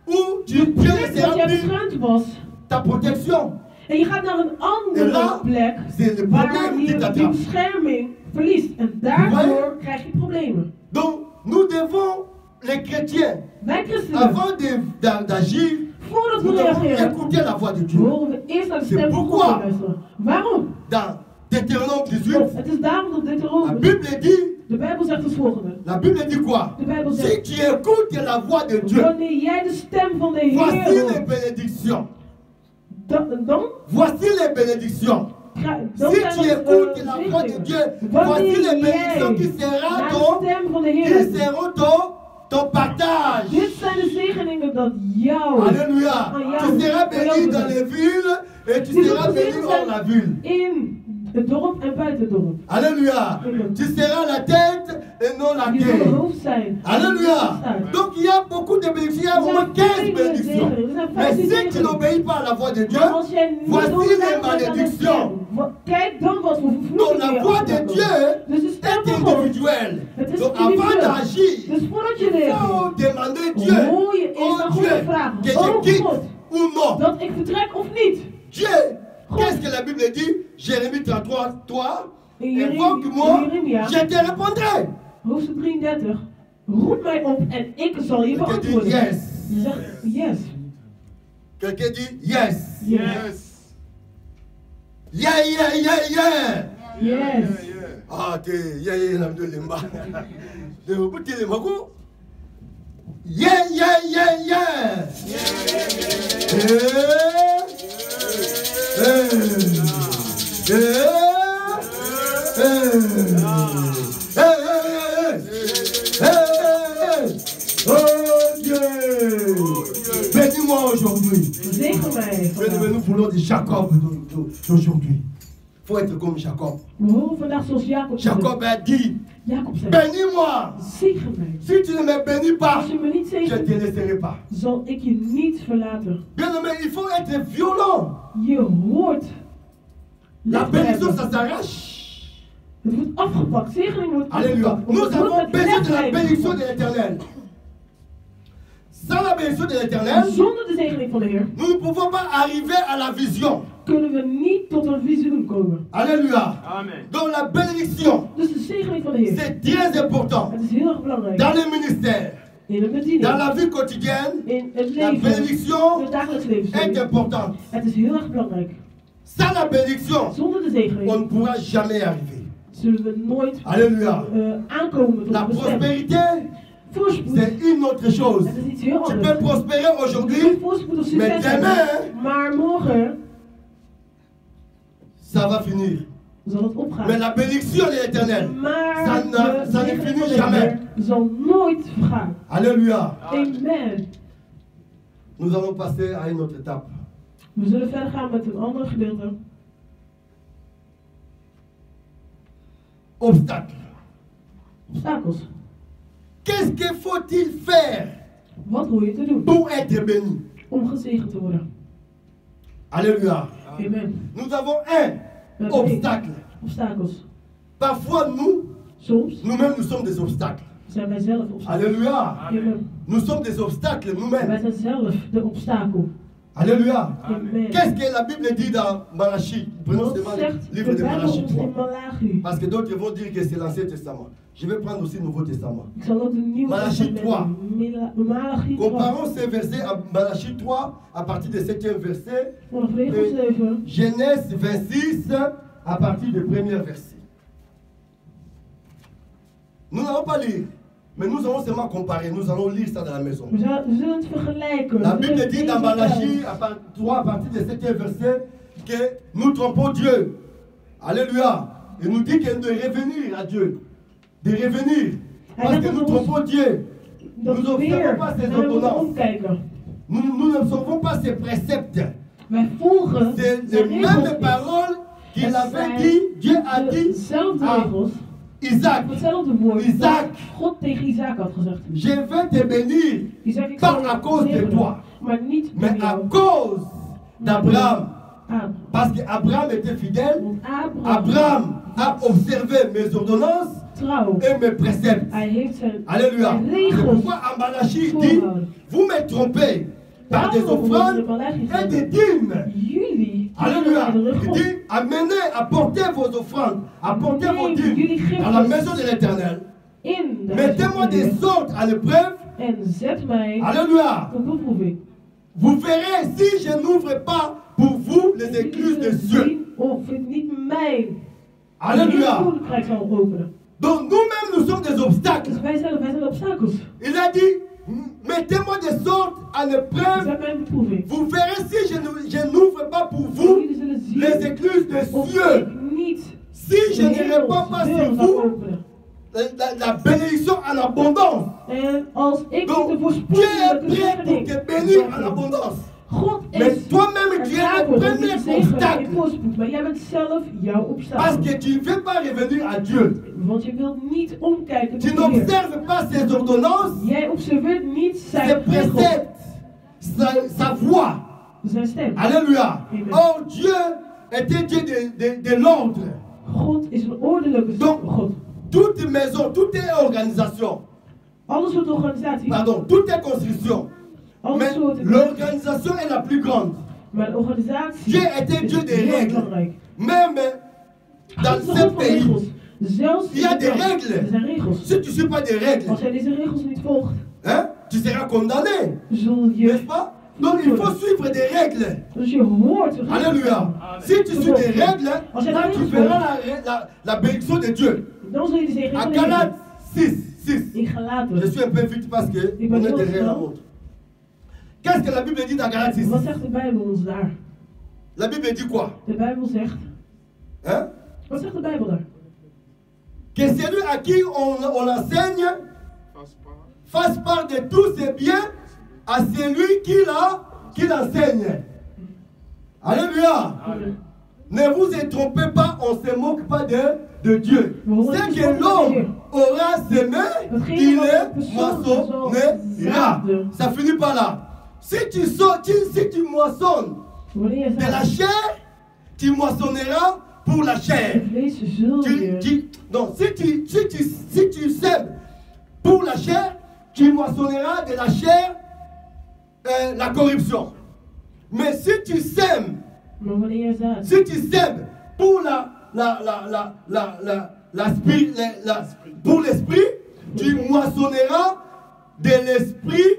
où tu de plek peux dat jij remplir beschermd was. ta protection. En je gaat naar een andere En là, plek c'est le waar problème qui je die t'attrape. bescherming verliest. En daardoor krijg je problemen. Donc, nous devons, les chrétiens, Wij christenen, avant d'agir, voordat nous we devons reageren, écouter la voix de Dieu. horen we eerst naar de C'est stem van God pourquoi- te luisteren. Waarom? Dans Deutéronome 18, Want het is daarom dat dit la erover. Bible dit, De Bijbel zegt het volgende. la Bible dit quoi? De Bijbel Si zegt, tu écoutes la voix de Dieu, wanneer jij de stem van de voici Heer les hoort, bénédictions. dan Voici les bénédictions. dan Si zijn tu het écoutes la voix de zegeningen. Dieu, voici les Wanneer bénédictions qui jij seront naar de stem van de Heer ton partage. dit zijn de zegeningen dat jou Alléluia. aan jou Tu seras voor jou béni dans zijn. les villes et tu Die seras zullen béni gezegend hors la ville. in het dorp en buiten het dorp. Alléluia. Tu seras la tête et non la Je zal het tête. hoofd zijn. Alléluia. Donc il y a beaucoup de bénédictions. Il y a au moins 15 bénédictions. Mais si tu n'obéis pas à la voix de Dieu, Maar als jij niet voici onderdanig les bent aan de malédictions. stem, kijk dan wat voor Donc vervloekingen la je voix de achterkomt. Dieu Dus de stem est van God. individuelle. Het is Donc avant individueel. d'agir, Dus voordat je il reageert, faut demander Dieu, hoor je eerst oh aan Dieu, God vragen. que je Oh quitte God, ou non. dat ik vertrek of niet. Dieu, qu'est-ce que la Bible dit? Jérémie 33, toi, In Jeremia- invoque-moi, Jeremia. je te répondrai. Hoofdstuk 33. Roep mij op en ik zal je Quelqu'un dit beantwoorden. yes. Je zegt yes. Quelqu'un dit yes. Yes. Yeah, yeah, yeah, yeah. Yes. Ah, t'es, yeah, yeah, l'âme de Limba. De vous petit les mago. Yeah, yeah, yeah, yeah. Oh Dieu, bénis-moi aujourd'hui. Zegen mij Bénis-moi, vandaag. nous voulons de Jacob d'aujourd'hui. Il faut être comme Jacob. We horen vandaag zoals Jacob zegt. Jacob a dit, Jacob zegt, bénis-moi. zegen mij. Si tu ne me bénis pas, Als je me niet je ne zegent, te laisserai pas. zal ik je niet verlaten. Bien aimé, il faut être violent. Je hoort. La lef te bénédiction, hebben. ça s'arrache. Het wordt afgepakt. Zegening wordt Alléluia. afgepakt. Nous Het wordt avons met besoin lef de la nemen. bénédiction de l'éternel. Sans la bénédiction de l'éternel, Zonder de zegening van de Heer nous ne pouvons pas arriver à la vision. kunnen we niet tot een visioen komen. Alléluia. Amen. Donc la bénédiction, Dus de zegening van de Heer. c'est très important. Het is heel erg belangrijk. Dans le ministère, In de bediening. dans la vie quotidienne, In het la leven. bénédiction In het dagelijks leven. est sorry. importante. Het is heel erg belangrijk. Sans la bénédiction, Zonder de on zegening ne pourra jamais arriver. zullen we nooit Alléluia. aankomen tot La de bestemming. prospérité, Voorspoed. c'est une autre chose. Het is iets heel Tu anders. peux prospérer Je kunt aujourd'hui, voorspoed of mais succes hebben. demain, Maar morgen ça va finir. zal het opgaan. Mais la bénédiction de l'éternel, Maar ça ne de zegening finit van de jamais. Heer zal nooit vergaan. Alléluia. Amen. Nous allons passer à une autre étape. We zullen verder gaan met een ander gedeelte. Obstacle. Obstakels. Qu'est-ce que faut-il faire Wat hoor je te doen pour être béni? om gezegend te worden? Alléluia. Amen. Nous avons un We hebben één. obstacle. Obstakels. Parfois, Soms nous-mêmes, nous sommes des obstacles. zijn wij zelf obstakels. Alléluia. Amen. Nous sommes des obstacles Wij nous-mêmes. zijn zelf de obstakel. Alléluia. Amen. Qu'est-ce que la Bible dit dans Malachie? Prenons Wat seulement zegt le livre de de Bijbel Malachie ons 3. in Malachi? Parce que d'autres vont dire que c'est l'Ancien Testament. Je vais prendre aussi le Nouveau Testament. Ik zal ook de Nieuwe Malachi Testament nemen. Malachi 3. Comparons ces versets à Malachie 3 à partir du 7e verset. Vanaf regel 7. Genèse 26 à partir du premier verset. Nous n'allons pas lire, mais nous allons seulement comparer. Nous allons lire ça dans la maison. We zullen het vergelijken. La We zullen Bible het dit dans lezen Malachie thuis. 3 à partir du 7e verset que nous trompons Dieu. Alléluia. Il nous dit que de revenir à Dieu. De revenir. Parce que nous trompons Dieu. Dat Nous we n'observons weer pas ses naar moeten ordonnances. omkijken. Nous n'observons pas ses préceptes. Wij volgen C'est de les regels mêmes niet. paroles qu'il Het avait zijn dit, Dieu a dit dezelfde à regels. Isaac. Hetzelfde woord Isaac. dat God tegen Isaac had gezegd. Je vais te bénir, Isaac, ik pas zal à je cause de zegenen, toi, maar niet door mais à jou. cause d'Abraham. Abraham. Parce qu'Abraham était fidèle. Want Abraham a observé mes ordonnances trouw. et mes préceptes. Hij heeft zijn Alléluia. zijn C'est regels pourquoi en Malachie il dit, voorhouden. vous me trompez par des Daarom wordt offrandes in Malachi et des gezegd, dîmes. jullie Alléluia. keren de Il God. dit, amenez, apportez vos offrandes, apportez vos Neem dîmes jullie dans la giften maison de l'Éternel. In de Mettez-moi huis van de des Heer. sortes à l'épreuve. En zet mij Alléluia. op beproeving. Vous verrez si je n'ouvre pas pour vous les écluses des cieux. Of ik niet mijn Alléluia. koninkrijk zal openen. Donc nous-mêmes, nous sommes des obstacles. Dus wij zijn obstakels. Il a dit, mettez-moi des sortes à l'épreuve. Zet mij een beproeving. Vous verrez si je n'ouvre pas pour vous Jullie zullen zien les écluses des of cieux. ik niet Si je ne réponds pas sur deur zal vous, openen. la bénédiction en abondance. En als ik Donc, de Dieu voorspoedige est prêt pour te bénir en abondance. God Mais is toi-même, tu es klaar le voor om je premier te zegenen in obstacle. voorspoed. Maar jij bent zelf jouw Parce obstakel. que tu ne veux pas revenir à Dieu. Want je wilt niet omkijken Tu tot de Heer. n'observes pas ses ordonnances, Jij observeert niet ses zijn regels, préceptes, sa voix. zijn stem. Alléluia. Amen. Or, Dieu était Dieu de l'ordre. God is een ordelijke Donc, God. toute maison, toute organisation, Alle soorten organisaties, pardon, toute construction. alle Mais soorten. l'organisation est la plus grande. Maar de organisatie Dieu était is Dieu des heel règles. belangrijk. Même God dans is de ce God van pays, regels. Zelfs il y a in des het land. règles. Er zijn regels. si tu ne suis pas des règles, Als jij deze regels niet volgt, hein, tu seras condamné. zul je. N'est-ce pas? Donc il faut suivre des règles. Dus je hoort de regels. Alléluia. Si tu suis des règles, là tu verras la bénédiction de Dieu. Dan zul je de zegen À van Galates 6, 6. Ik ga Je laten. suis un peu vite parce que Ik on ben est heel derrière la snel. montre. Qu'est-ce que la Bible dit dans Galates 6? Wat zegt de Bijbel ons daar? La Bible dit quoi? De Bijbel zegt. Hein? Wat zegt de Bijbel daar? Que celui à qui on enseigne fasse part de tous ses biens à celui qui l'enseigne. Alléluia. Amen. Ne vous y trompez pas, on ne se moque pas de Dieu. Ce que l'homme aura semé, il le moissonnera. Ça finit par là. Si tu moissonnes Wanneer je de la chair, tu moissonneras pour la chair. het vlees zul je. Non, si tu sèmes pour la chair, tu moissonneras de la chair la corruption. Mais si tu sèmes Maar wanneer je zaait, Si tu sèmes pour pour l'esprit, tu moissonneras de l'esprit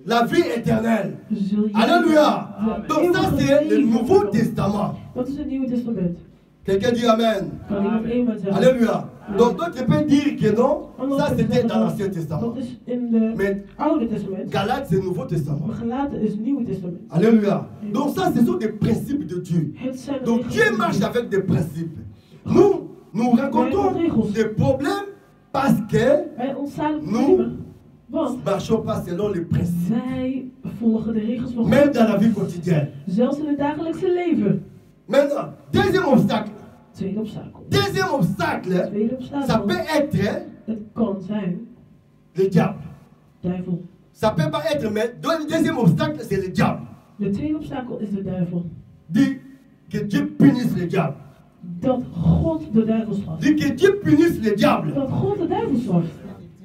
la vie éternelle. zul je... Alléluia. de Donc ça eeuwige c'est le leven Nouveau ontvangen. Testament. Dat is het Nieuwe Testament. Quelqu'un dit Amen. Kan iemand eenmaal zeggen? Alléluia. Donc d'autres peuvent dire que non, Anderen ça kunnen c'était zeggen dans dat- l'Ancien Testament. Dat is in de Mais Oude Testament. Galates c'est le Nouveau Testament. Maar Galaten is het Nieuwe Testament. Alléluia. Donc ça ce sont des principes de Dieu. Het zijn de Donc regels Dieu van marche God. avec des principes. Nous rencontrons des problèmes parce que Wij ontstaan nous problemen. ne Want marchons pas selon les principes. wij volgen de regels van Même God. dans la vie quotidienne. Zelfs in het dagelijkse leven. Maintenant, deuxième obstacle. Tweede obstakel. Deuxième obstacle, Tweede ça obstakel. peut être Het kan zijn le diable. duivel. Ça peut pas être, mais le deuxième obstacle, c'est le diable. De tweede obstakel is de duivel. Dit que Dieu punisse le diable. Dat God de duivel straft. Dit que Dieu punisse le diable. Dat God de duivel straft.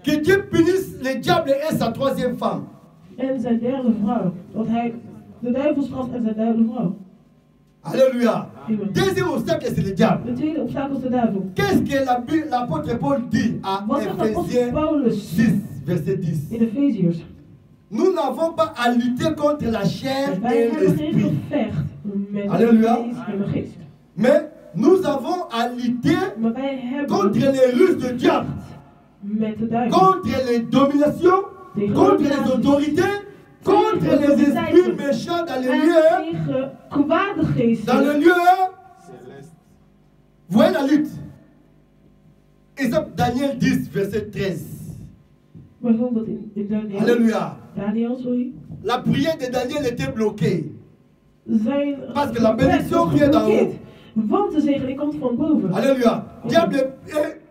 Que Dieu punisse le diable et sa troisième femme. En zijn derde vrouw. Dat hij de duivel straft en zijn derde vrouw. Alléluia. Amen. Deuxième obstacle, c'est le diable. De tweede obstakel is de duivel. Qu'est-ce que l'apôtre Paul dit à Wat zegt apostel Ephésiens Paulus 6, verset 10? in Efeziërs? Nous n'avons pas à lutter contre la chair Wij et hebben geen l'esprit, gevecht met de Halleluja. vlees en de geest. mais nous avons à lutter Maar wij hebben contre les ruses du diable, met de duivel. contre les dominations, contre les autorités, contre les esprits méchants dans les En lieux, tegen kwade geesten. dans le lieu. Vous voyez la lutte. Exemple Daniel 10, verset 13. Bijvoorbeeld in Daniel. Alléluia. Daniel, sorry. La prière de Daniel était bloquée. Zijn Parce que la bénédiction gebed was vient d'en haut. geblokkeerd. Want de zegening komt van boven. Alléluia. Diable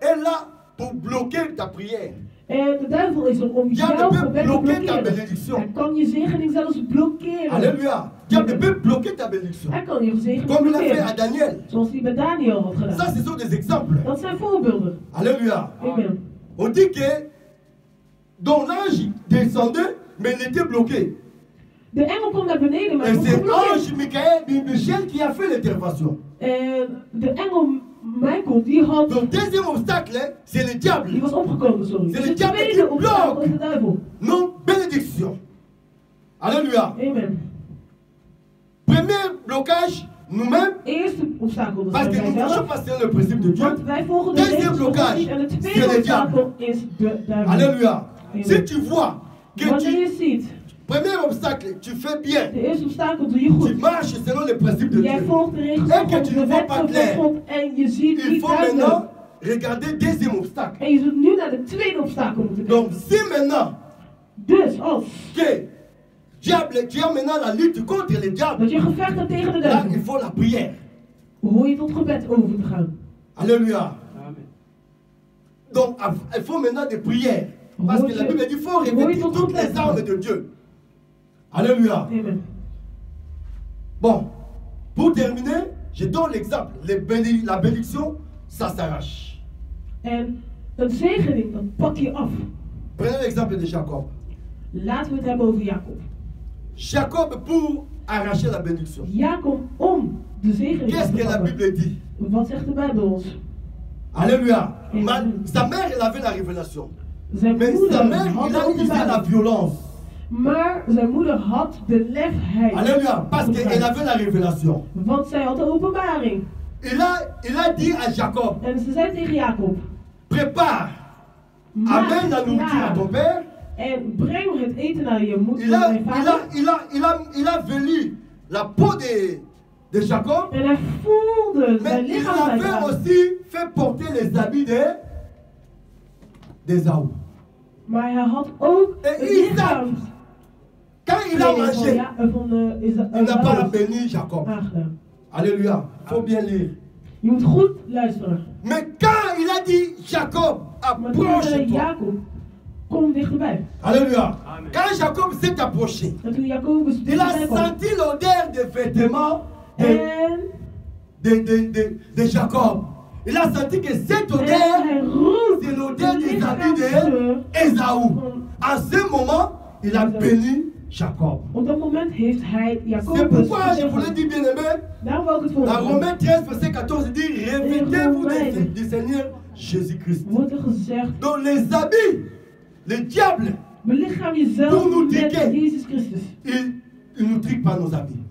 est là pour bloquer ta prière. En de duivel is er om Diable jouw peut gebed te bloquer ta blokkeren. bénédiction. Hij kan je zegening zelfs blokkeren. Alléluia. Diable peut bloquer ta bénédiction. Hij kan je zegening Comme il a fait à blokkeren. Daniel. Zoals hij bij Daniel had Ça, gedaan. ce sont des exemples. Dat zijn voorbeelden. Alléluia. Amen. On dit que dont l'ange descendait, mais il était bloqué. De engel komt naar beneden, maar Et hij wordt c'est geblokkeerd. Michel qui a fait l'intervention. En de engel Michael, die had... Donc, deuxième obstacle, c'est le Die diable. was opgekomen, sorry. C'est Dus le de diable qui tweede obstakel bloque. is de duivel. Non, bénédiction. Alléluia. Amen. Premier blocage, nous-mêmes, Eerste obstakel is parce que nous ne marchons wijzelf. pas selon le principe de Dieu. Want wij volgen de Deuxième regels van God blocage, niet. En de c'est tweede le diable. obstakel is de duivel. Alléluia. Amen. Si tu vois que Wanneer je tu, ziet, premier obstacle, tu fais bien, de eerste obstakel doe je tu goed. marches selon les principes de Jij Dieu. volgt de regels En van que God, tu de ne vois wet pas van clair. God en je ziet Il niet faut duidelijk. maintenant regarder deuxième obstacle. En je zult nu naar de tweede obstakel moeten Donc, kijken. si maintenant Dus als que diable, tu as maintenant la lutte contre le diable, dat je gevecht hebt tegen de là, il duivel, faut la prière. hoor je tot gebed over te gaan. Alléluia. Amen. Donc, il faut maintenant des prières. Parce que la Bible dit qu'il faut revêtir toutes les armes de Dieu. Alléluia. Amen. Bon, pour terminer, je donne l'exemple. La bénédiction, ça s'arrache. En een zegening, dat pak je af. Prenez l'exemple de Jacob. Laten we het hebben over Jacob. Jacob, pour arracher la bénédiction, Jacob om de zegening af qu'est-ce te que la pakken. Bible dit? Wat zegt de Bijbel ons? Alléluia. Amen. Sa mère, elle avait la révélation. Zijn Mais sa moeder mère, had il de a utilisé la openbaring. violence. Maar zijn moeder had de lefheid. Alléluia. Parce qu'elle avait la révélation. Want zij had de openbaring. Il a dit à Jacob, En ze zei tegen Jacob: prépare, amène la nourriture à ton père. en breng het eten naar je moeder Il en mijn vader. a velu la peau de Jacob, En hij voelde mais zijn il lichaam bij avait haar. aussi fait porter les habits d'Ésaü. Maar hij had ook En het Isaac, lichaam quand il a mangé, van il n'a pas béni Jacob. aangedaan. Alléluia. Il faut bien lire. Je moet goed luisteren. Mais quand il a dit Jacob, Maar toen zei approche-toi. Jacob: kom dichterbij. Alléluia. Amen. Quand Jacob s'est approché, En toen Jacobus il a dichterbij kwam. senti l'odeur des vêtements En de Jacob. Il a senti que cette odeur, hij roept c'est de l'odeur des habits lichaamsgeur d'Ésaü. En ce moment, il a béni Jacob. Op dat moment heeft hij C'est Jacobus pourquoi je gezegd. voulais dire, bien aimé, Daarom wil ik het dans volgende. Romains 13, verset 14, il dit, revêtez-vous Romains. du Seigneur Jésus-Christ. Wordt er gezegd, Donc les habits, le diable, belichaam jezelf Pour nous met triquer. Jezus Christus. il ne nous trique pas nos habits.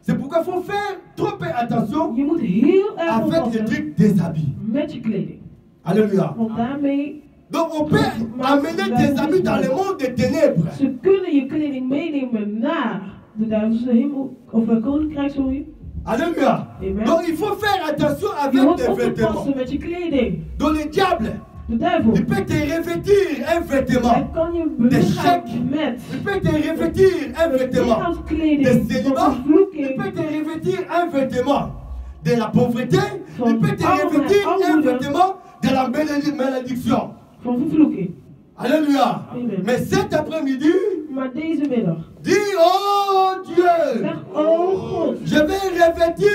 C'est pourquoi il faut faire trop attention Je moet heel erg avec le oppassen truc des habits. met je kleding. Alléluia. Want daarmee, Donc on peut amener tes habits dans le monde des ténèbres. ze kunnen je kleding meenemen naar de duivelse hemel, of koninkrijk, sorry. Alléluia. Amen. Donc il faut faire attention Je avec moet tes vêtements. oppassen met je kleding. Donc le diable, De duivel, il peut te revêtir un hij vêtement. kan je De belichaam chèque. met Il peut te revêtir un vêtement lichaamskleding de van célibat. Il vervloeking, peut te revêtir un vêtement de la pauvreté. Van Il peut te armoede, revêtir un armoede. vêtement de la malédiction. van vervloeking. Alléluia. Amen. Mais cet après-midi, Maar deze middag, dis, oh Dieu, zeg, oh God, je vais revêtir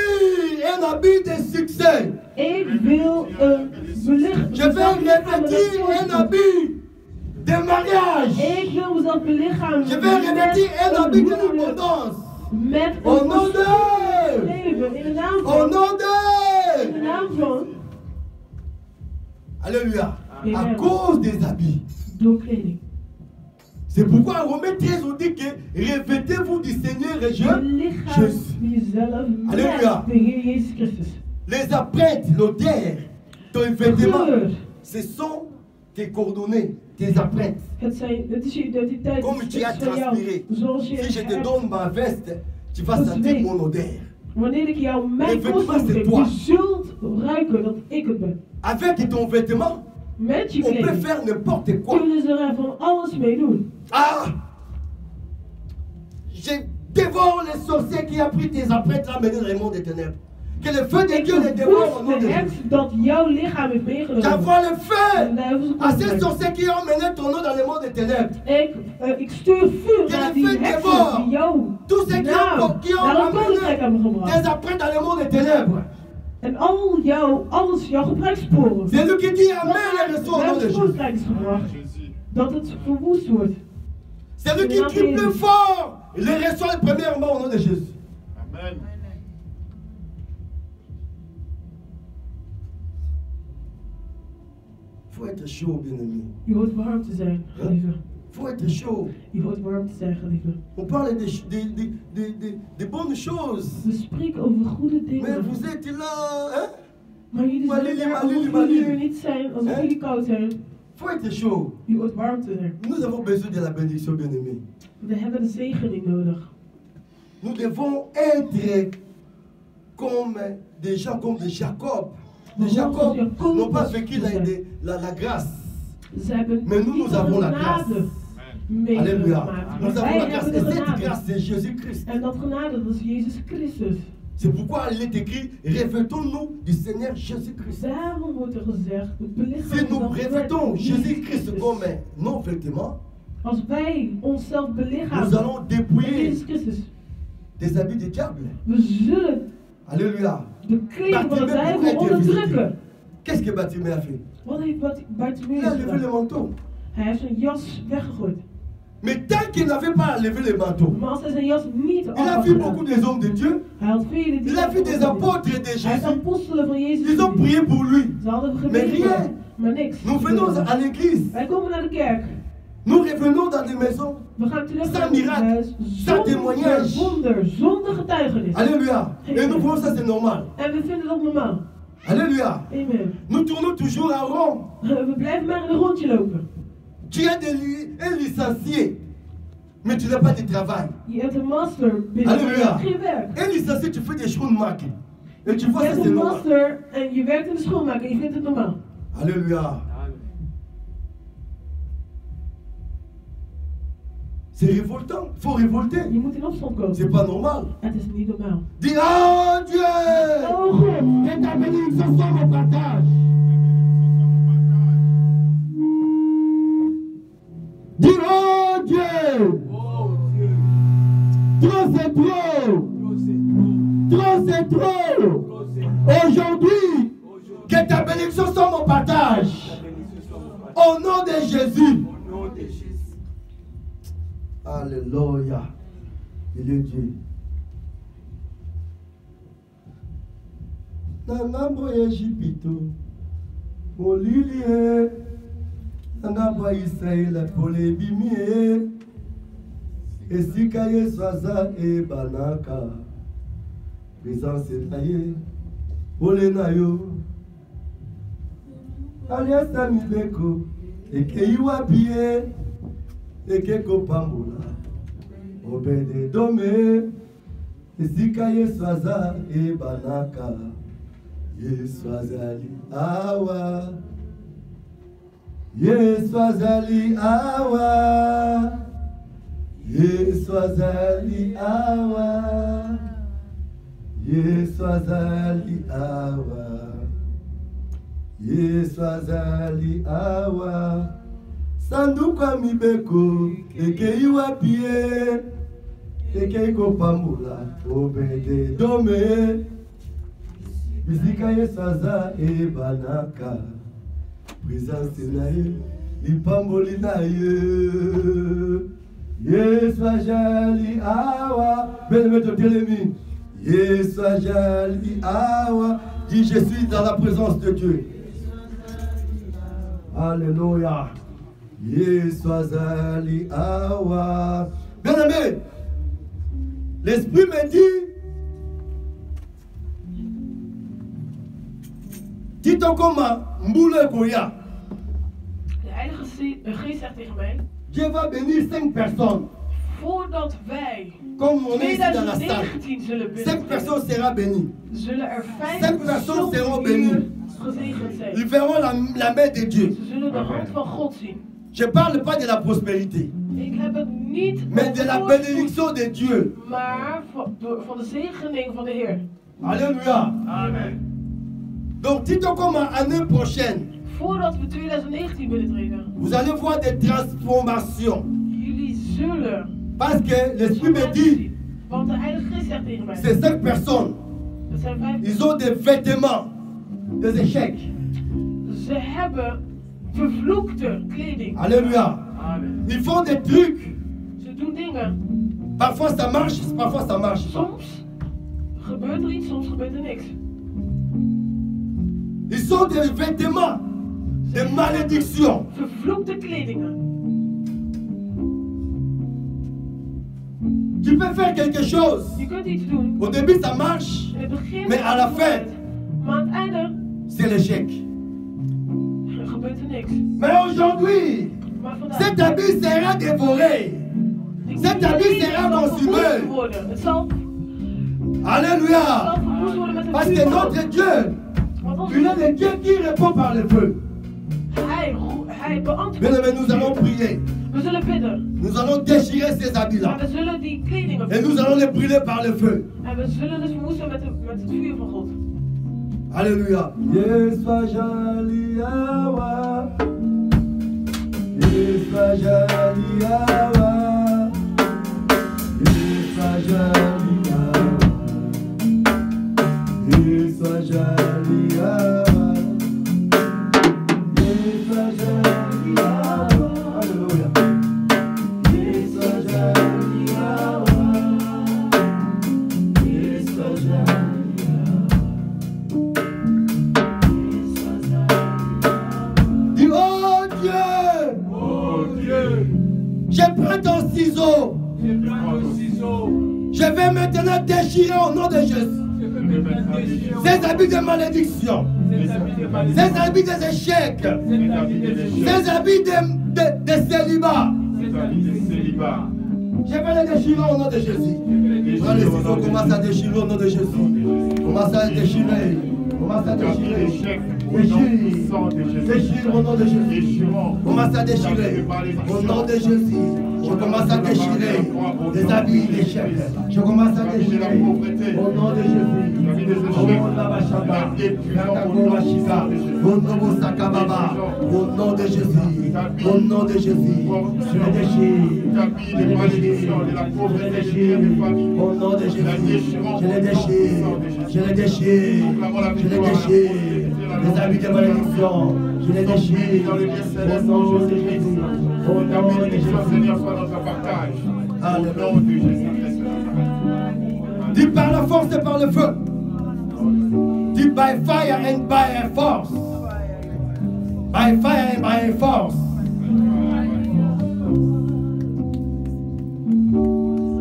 un habit de succès. ik wil een belichaam. Je vais revêtir un habit de mariage. Ik wil mezelf belichamen. Je vais revêtir un habit de l'abondance. Met Au een nom de, leven. In de naam au van. nom In de de. naam van. Alléluia. À Amen. cause des habits. Door kleding. C'est pourquoi en Romains 13 on dit que revêtez-vous du Seigneur et Belichaam Jésus. jezelf Halleluja. met de Heer Jezus Christus. Les apprêtes, l'odeur, ton vêtement, Geur. ce sont tes coordonnées, tes apprêtes. Het is je identiteit. Comme Het tu is as van jou. transpiré. Zoals je Si je te hebt. donne ma veste, tu vas Dat sentir weet. mon odeur. Wanneer ik jou Le mijn vêtement, kostuum c'est geef, toi. je zult ruiken dat ik het ben. Avec ton vêtement, Met je on peut kleding faire n'importe quoi. kunnen ze er van alles mee doen. Ah! Je dévore les sorciers qui a pris tes apprêtes à mener dans le monde des ténèbres. Que le feu de Ik Dieu les dévore au nom verwoest de de Jésus. heks dat jouw lichaam heeft meegenomen. J'envoie le feu En duivelse à ces koninkrijk. sorciers qui ont mené ton nom dans le monde des ténèbres. Ik stuur vuur Que naar le die feu heksen dévore die jou tous ceux qui ont naar een koninkrijk hebben amené gebracht. tes apprêtes dans le monde des ténèbres. En jouw gebruikssporen. C'est lui qui dit Amen et reçoit au nom de Duivelse Jésus. koninkrijk is gebracht. Dat het verwoest wordt. C'est lui qui crie plus fort. Il les reçoit premièrement au nom de Jésus. Amen. Il faut être chaud, bien-aimé. Je hoort warm te zijn, geliefde. Il faut être chaud. Je hoort warm te zijn, geliefde. On parle des bonnes choses. We spreken over goede Mais dingen. vous êtes là, hein? Maar jullie Malili, zijn er malili, alsof malili. jullie er niet zijn, alsof Hè? jullie koud zijn. Il faut être chaud. Je hoort warm te zijn. Nous avons besoin de la bénédiction, bien-aimé. We hebben de zegening nodig. Nous devons être comme des gens comme de Jacob. De Jacob n'ont pas vécu la grâce. Ze hebben Mais nous, niet nous avons de la grâce. genade Alléluia. meegemaakt. Nous Maar avons la wij grâce. hebben Et de cette genade. grâce, c'est Jésus-Christ. En dat genade, dat is Jezus Christus. C'est pourquoi il est écrit, revêtons-nous du Seigneur Jésus-Christ. Daarom wordt er gezegd, het belichaam Si nous revêtons Jésus-Christ comme nos vêtements, Als wij onszelf nous belichamen allons met dépouiller Jezus Christus, des habits du diable. we zullen Alléluia. de kleding van de Bartimée duivel pourrait être visité. onderdrukken. Qu'est-ce que Bartimée a fait? Wat heeft Il Bartimaeus a levé le gedaan? manteau. Hij heeft zijn jas weggegooid. Mais tant qu'il n'avait pas levé le manteau, Maar als hij zijn jas niet af il a had vu gedaan, beaucoup des hommes de Dieu. hij had vele Il a vu des apôtres de Hij heeft Jésus. apostelen van Jezus Ils ont gezien. prié pour lui. Ze hadden Mais gebeden, rien. maar niks. Nous venons à l'église. Wij komen naar de kerk. Nous revenons dans des maisons. We gaan terug Sans naar het miracle, huis sans zonder témoignage. wonder, zonder getuigenis. Alléluia. Et nous voyons ça, c'est normal. En we vinden dat normaal. Alléluia. Amen. Nous tournons toujours en rond. We blijven maar in een rondje lopen. Tu es un licencié, mais tu n'as pas de travail. Je hebt een master binnen, maar je Alléluia. hebt geen werk. Un licencié, tu fais des choses marquées. Et tu Je vois ça, hebt c'est een normal. master en je werkt in de schoonmaak en je vindt het normaal. Alléluia. C'est révoltant. Il faut révolter. Je moet in opstand komen. C'est pas normal. Het is niet normaal. Dis, oh Dieu, Oh God, que ta bénédiction soit mon partage. Dis, oh Dieu, trop c'est trop. Trop c'est trop. Aujourd'hui, que ta bénédiction soit mon partage. Au nom de Jésus. Alléluia. Il est Dieu. Nangambo Ejipito, Olilie, Nangambo Israël, Polébimie, Esikaye Swaza et Banaka, Présence Naye, Olenayo, Alias Amibeko, Ekeiwa Pie, Ekeko Pambola, Obede Dome, Esikaye Swaza et Banaka. Yeswazali awa, Yeswazali awa, Yeswazali awa, Yeswazali awa, Yeswazali awa, Sanduka mibeko, Ekeiwa pie, Ekeiko pambula, Obede dome. Bisika Yesaza e Banaka, présence naye, ipamboli naye, Yeswa jali awa, Bénémoine Télémi, Yeswa jali awa, dis je suis dans la présence de Dieu. Alléluia, Yeswa jali awa. Bien-aimé, l'Esprit me dit, Tito Koma, Mboule Koya. De Heilige Geest zegt tegen mij, Dieu va bénir 5 personnes. voordat wij Comme on est ici dans la salle, 2019 zullen 5 personnes seront bénies. zullen er 5 5 personnes seront persoon bénies. hier gezegend zijn. Ils verront la main de Dieu. Ze zullen de hand van God zien. Je ne parle pas de la prospérité, Ik heb het niet mais de la over bénédiction de Dieu. maar van de zegening van de Heer. Alléluia. Amen. Donc, Tito Koma, année prochaine, Voordat we 2019 binnentreden, vous allez voir des transformations. jullie zullen Parce que l'Esprit me dit, want de Heilige Geest zegt tegen mij, ces 5 personnes, dat zijn 5 ils ont des vêtements, des échecs. Ze hebben vervloekte kleding. Alléluia. Amen. Ils font des trucs. Ze doen dingen. Parfois ça marche, parfois ça marche pas. Soms gebeurt er iets, soms gebeurt er niks. Ils ont des vêtements de malédiction. Vervloekte kledingen. Tu peux faire quelque chose. Je kunt iets doen. Au début ça marche, In het begin mais à la fin, maar aan het einde c'est l'échec. gebeurt er niks. Mais aujourd'hui, Maar vandaag, cet habit sera dévoré. Cet habit sera consumé. Het zal Alléluia. verwoest worden met Parce een que vuur. notre Dieu, Want als il est le Dieu qui répond par le feu. hij beantwoordt. Bien aimé, nous allons prier. We zullen bidden. Nous allons déchirer ces habits-là. Maar we zullen die kledingen Et nous allons les brûler par le feu. en we zullen het verwoesten met het vuur van God. Alléluia. Yeswa jaliawa. Yeswa jaliawa. Yeswa jaliawa. Yeswa jaliawa. Yeswa jaliawa. Alléluia. Yeswa jaliawa. Yeswa jaliawa. Dis, oh Dieu, je prends ton ciseau. Je vais maintenant déchirer au nom de Jésus ces habits de malédiction, ces habits des échecs, ces habits de célibat. Je vais les déchirer au nom de Jésus. Prends les ciseaux, commence à déchirer au nom de Jésus. Commence à déchirer. Commence à déchirer. Déchire au nom de Jésus. Commence à déchirer au nom de Jésus. Je commence à déchirer des habits d'échec. Je commence à déchirer au nom de Jésus. Au nom de Jésus. Au nom de Jésus. Je les déchire. Je les déchire. Je les déchire. Au nom de Jésus. Je les déchire. Je les déchire. Je les déchire. Les habits de malédiction, je les déchire. Au nom de Jésus. Au nom de Jésus. Alléluia. nom de Jésus-Christ de Nazareth. Dis par la force et par le feu. Dis by fire and by force. By fire and by force.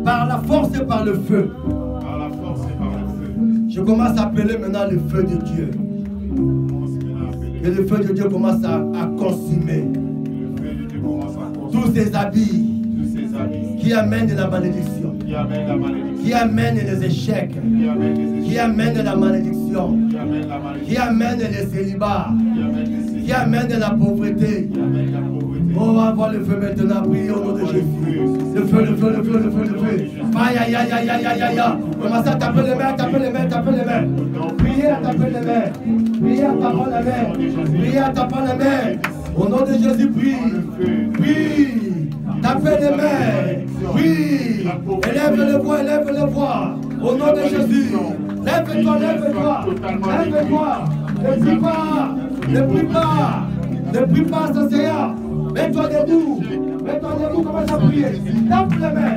Par la force et par le feu. Par la force et par le feu. Je commence à appeler maintenant le feu de Dieu. Et le feu de Dieu commence à consumer Le feu de Dieu commence à consommer tous ces habits tous ces habits qui amènent la malédiction, qui amènent la malédiction, qui amènent les échecs, qui amènent les échecs, qui amènent la malédiction, qui amènent la malédiction, qui amènent les célibats, qui amènent les séquelles, qui amènent la pauvreté. qui amènent la pauvreté. On va voir le feu maintenant, priez au nom de Jésus. Le feu, le feu, le feu, le feu, le feu. Aïe, aïe, aïe, aïe, aïe, aïe, aïe. Commencez à taper les mains, taper les mains, taper les mains. Priez à taper les mains. Priez à taper les mains. Priez à taper les mains. Au nom de Jésus, prie. Prie. Tapez les mains. Prie. Élève le voix, élève le voix. Au nom de Jésus. Lève-toi, lève-toi. Lève-toi. Ne prie pas. Ne prie pas. Ne prie pas, ça c'est rien. Mets-toi debout. Mets-toi debout, commence à prier. Tape les mains.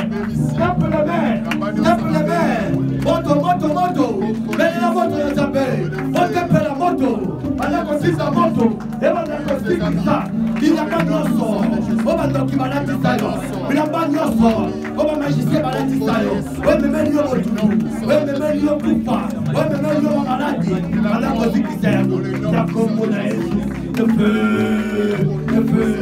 Tape les mains. Tape les mains. Moto, moto, moto. Mets la moto de Zambé. Moto, la moto. Pendant qu'on dit sa moto. Et pendant qu'on dit ça. Il n'y a pas de nosso. On va nous qui va la tisayo. Il n'y a pas de nosso. On va magicien va la tisayo. Ouais, mais même yo moto. Ouais, mais même yo coupa. Ouais, mais même yo maladie. Pendant qu'on dit qui c'est. Il y a comme on a le feu, le feu.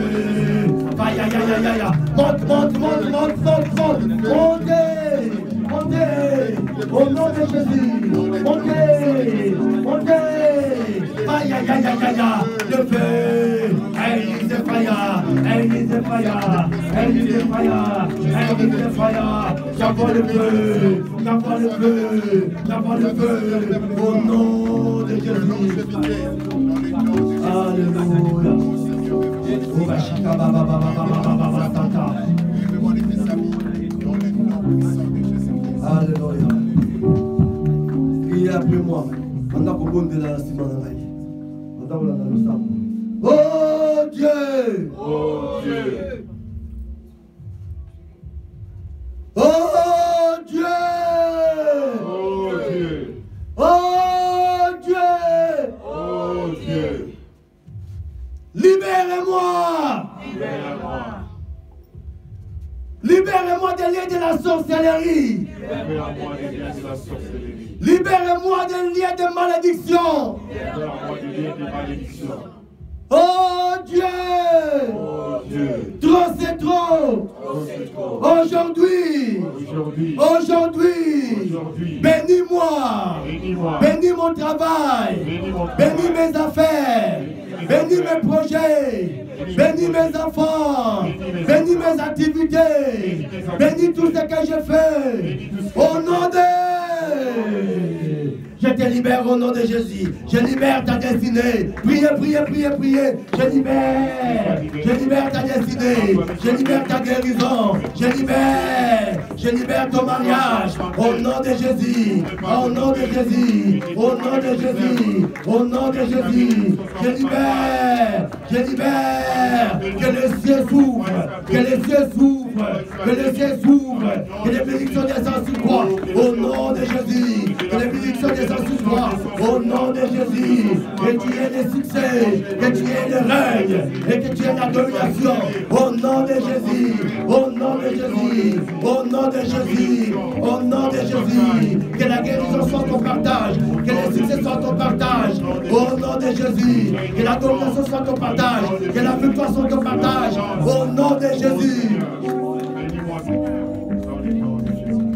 Aïe, aïe, aïe, aïe, aïe. Monte, monte, monte, monte, monte, monte. Montez, montez. Au nom de Jésus. Montez, montez. Aïe, aïe, aïe, aïe, aïe. Le feu. Aïe, c'est fire. Aïe, c'est fire. Aïe, c'est fire. Aïe, c'est fire. J'envoie le feu. J'envoie le feu. J'envoie le feu. Au nom de Jésus. Alléluia. Obashika baba baba baba baba tata. Alléluia. Priez après moi. On a beaucoup de la Simananaï. On a beaucoup de la Oh Dieu. Oh Dieu. Oh Dieu. Oh Dieu. Oh Dieu. Oh Dieu. Libérez-moi. Libère-moi. Libérez-moi des liens de la sorcellerie. Libère-moi des liens de la sorcellerie. Libérez-moi des liens de malédiction. Libère-moi des liens de malédiction. Oh Dieu. Oh Dieu. Trop c'est trop. Oh, c'est trop. Aujourd'hui. Aujourd'hui. Aujourd'hui. Aujourd'hui. Bénis-moi. Bénis-moi. Bénis mon travail. Bénis mon travail. Bénis mes affaires. Bénis mes projets. Bénis mes enfants. Bénis mes activités. Bénis tout ce que je fais. Au nom de... Je te libère au nom de Jésus. Je libère ta destinée. Priez, priez, priez, priez. Je libère. Je libère ta destinée. Je libère ta guérison. Je libère. Je libère ton mariage. Au nom de Jésus. Au nom de Jésus. Au nom de Jésus. Au nom de Jésus. Je libère. Je libère. Que le ciel s'ouvre. Que le ciel s'ouvre. Que le ciel s'ouvre. Que les bénédictions descendent sur toi. Au nom de Jésus. Que les bénédictions descendent sur toi. Au nom de Jésus. Que tu aies le succès. Que tu aies le règne. Et que tu aies la domination. Au nom de Jésus. Au nom de Jésus. Au nom de Jésus. Au nom de Jésus. Que la guérison soit ton partage. Que le succès soit ton partage. Au nom de Jésus. Que la domination soit ton partage. Que la victoire soit ton partage. Au nom de Jésus. Bénis-moi, Seigneur, dans le nom de Jésus.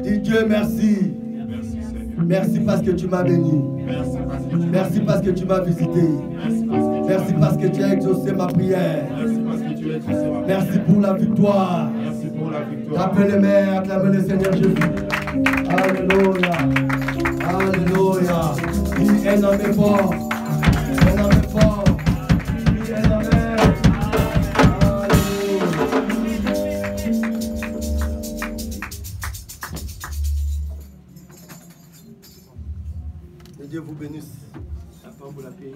Dis Dieu merci. Merci, Seigneur. Merci parce que tu m'as béni. Merci parce que tu m'as Merci parce que tu m'as visité. Merci parce que tu Merci parce que tu as exaucé ma prière. Merci parce que tu es exaucé ma prière. Merci pour la victoire. Merci pour la victoire. Tapez les mains, acclamez le Seigneur Jésus. Alléluia. Alléluia. Dis un homme fort. Un homme fort. Dis un homme. Que Dieu vous bénisse. La femme pour la payer.